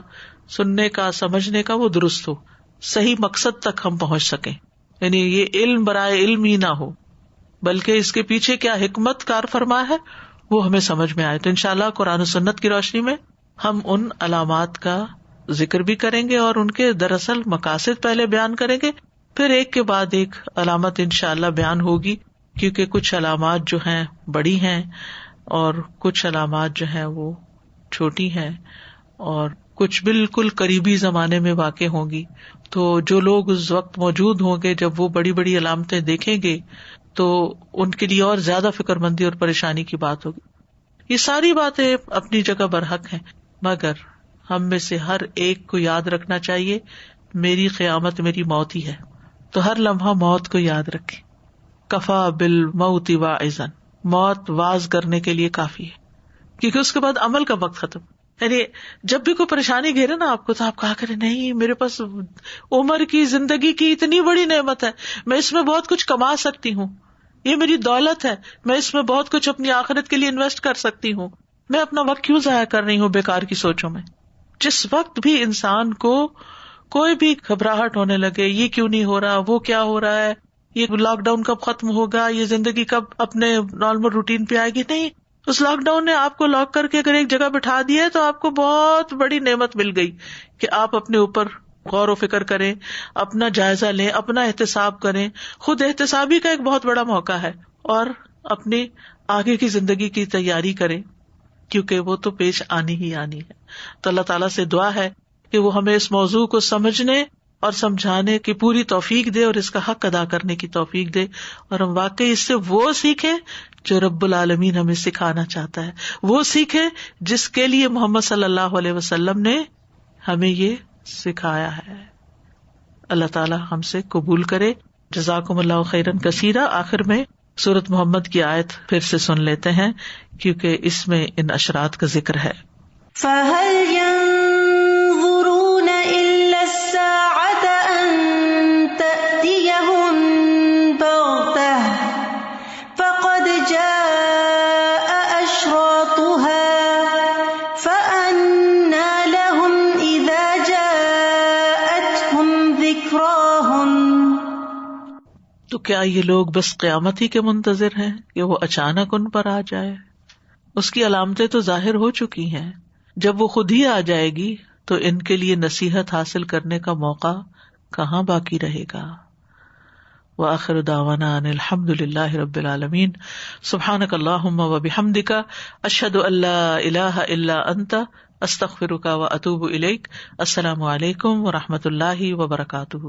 سننے کا، سمجھنے کا وہ درست ہو، صحیح مقصد تک ہم پہنچ سکیں. یعنی یہ علم برائے علم ہی نہ ہو بلکہ اس کے پیچھے کیا حکمت کار فرما ہے وہ ہمیں سمجھ میں آئے. تو انشاءاللہ قرآن و سنت کی روشنی میں ہم ان علامات کا ذکر بھی کریں گے اور ان کے دراصل مقاصد پہلے بیان کریں گے، پھر ایک کے بعد ایک علامت انشاءاللہ بیان ہوگی، کیونکہ کچھ علامات جو ہیں بڑی ہیں اور کچھ علامات جو ہیں وہ چھوٹی ہیں اور کچھ بالکل قریبی زمانے میں واقع ہوں گی. تو جو لوگ اس وقت موجود ہوں گے جب وہ بڑی بڑی علامتیں دیکھیں گے تو ان کے لیے اور زیادہ فکر مندی اور پریشانی کی بات ہوگی. یہ ساری باتیں اپنی جگہ برحق ہیں، مگر ہم میں سے ہر ایک کو یاد رکھنا چاہیے میری قیامت میری موت ہی ہے. تو ہر لمحہ موت کو یاد رکھیں. کفا بالموت واعظا، موت واعظ کرنے کے لیے کافی ہے، کیونکہ اس کے بعد عمل کا وقت ختم. یعنی جب بھی کوئی پریشانی گھیرے نا آپ کو تو آپ کہا کریں نہیں میرے پاس عمر کی، زندگی کی اتنی بڑی نعمت ہے، میں اس میں بہت کچھ کما سکتی ہوں، یہ میری دولت ہے، میں اس میں بہت کچھ اپنی آخرت کے لیے انویسٹ کر سکتی ہوں، میں اپنا وقت کیوں ضائع کر رہی ہوں بیکار کی سوچوں میں. جس وقت بھی انسان کو کوئی بھی گھبراہٹ ہونے لگے، یہ کیوں نہیں ہو رہا، وہ کیا ہو رہا ہے، یہ لاک ڈاؤن کب ختم ہوگا، یہ زندگی کب اپنے نارمل روٹین پہ آئے گی، نہیں، اس لاک ڈاؤن نے آپ کو لاک کر کے اگر ایک جگہ بٹھا دیا ہے تو آپ کو بہت بڑی نعمت مل گئی کہ آپ اپنے اوپر غور و فکر کریں، اپنا جائزہ لیں، اپنا احتساب کریں. خود احتسابی کا ایک بہت بڑا موقع ہے، اور اپنی آگے کی زندگی کی تیاری کریں. کیونکہ وہ تو پیش آنی ہی آنی ہے. تو اللہ تعالیٰ سے دعا ہے کہ وہ ہمیں اس موضوع کو سمجھنے اور سمجھانے کی پوری توفیق دے اور اس کا حق ادا کرنے کی توفیق دے، اور ہم واقعی اس سے وہ سیکھیں جو رب العالمین ہمیں سکھانا چاہتا ہے، وہ سیکھیں جس کے لیے محمد صلی اللہ علیہ وسلم نے ہمیں یہ سکھایا ہے. اللہ تعالیٰ ہم سے قبول کرے. جزاکم اللہ خیرا کثیرا. آخر میں سورۃ محمد کی آیت پھر سے سن لیتے ہیں کیونکہ اس میں ان اشرات کا ذکر ہے. فَهَلْ يَنظُرُونَ إِلَّا السَّاعَةَ أَن تَأْتِيَهُم بَغْتَةً فَقَدْ جَاءَ أَشْرَاطُهَا فَأَنَّىٰ لَهُمْ إِذَا جَاءَتْهُمْ ذِكْرَاهُمْ. تو کیا یہ لوگ بس قیامت ہی کے منتظر ہیں کہ وہ اچانک ان پر آ جائے؟ اس کی علامتیں تو ظاہر ہو چکی ہیں. جب وہ خود ہی آ جائے گی تو ان کے لیے نصیحت حاصل کرنے کا موقع کہاں باقی رہے گا. وآخر دعوانا ان الحمد للہ رب العالمین. سبحانک اللہم وبحمدک اشہد ان لا الہ الا انت استغفرک واتوب الیک. السلام علیکم ورحمۃ اللہ وبرکاتہ.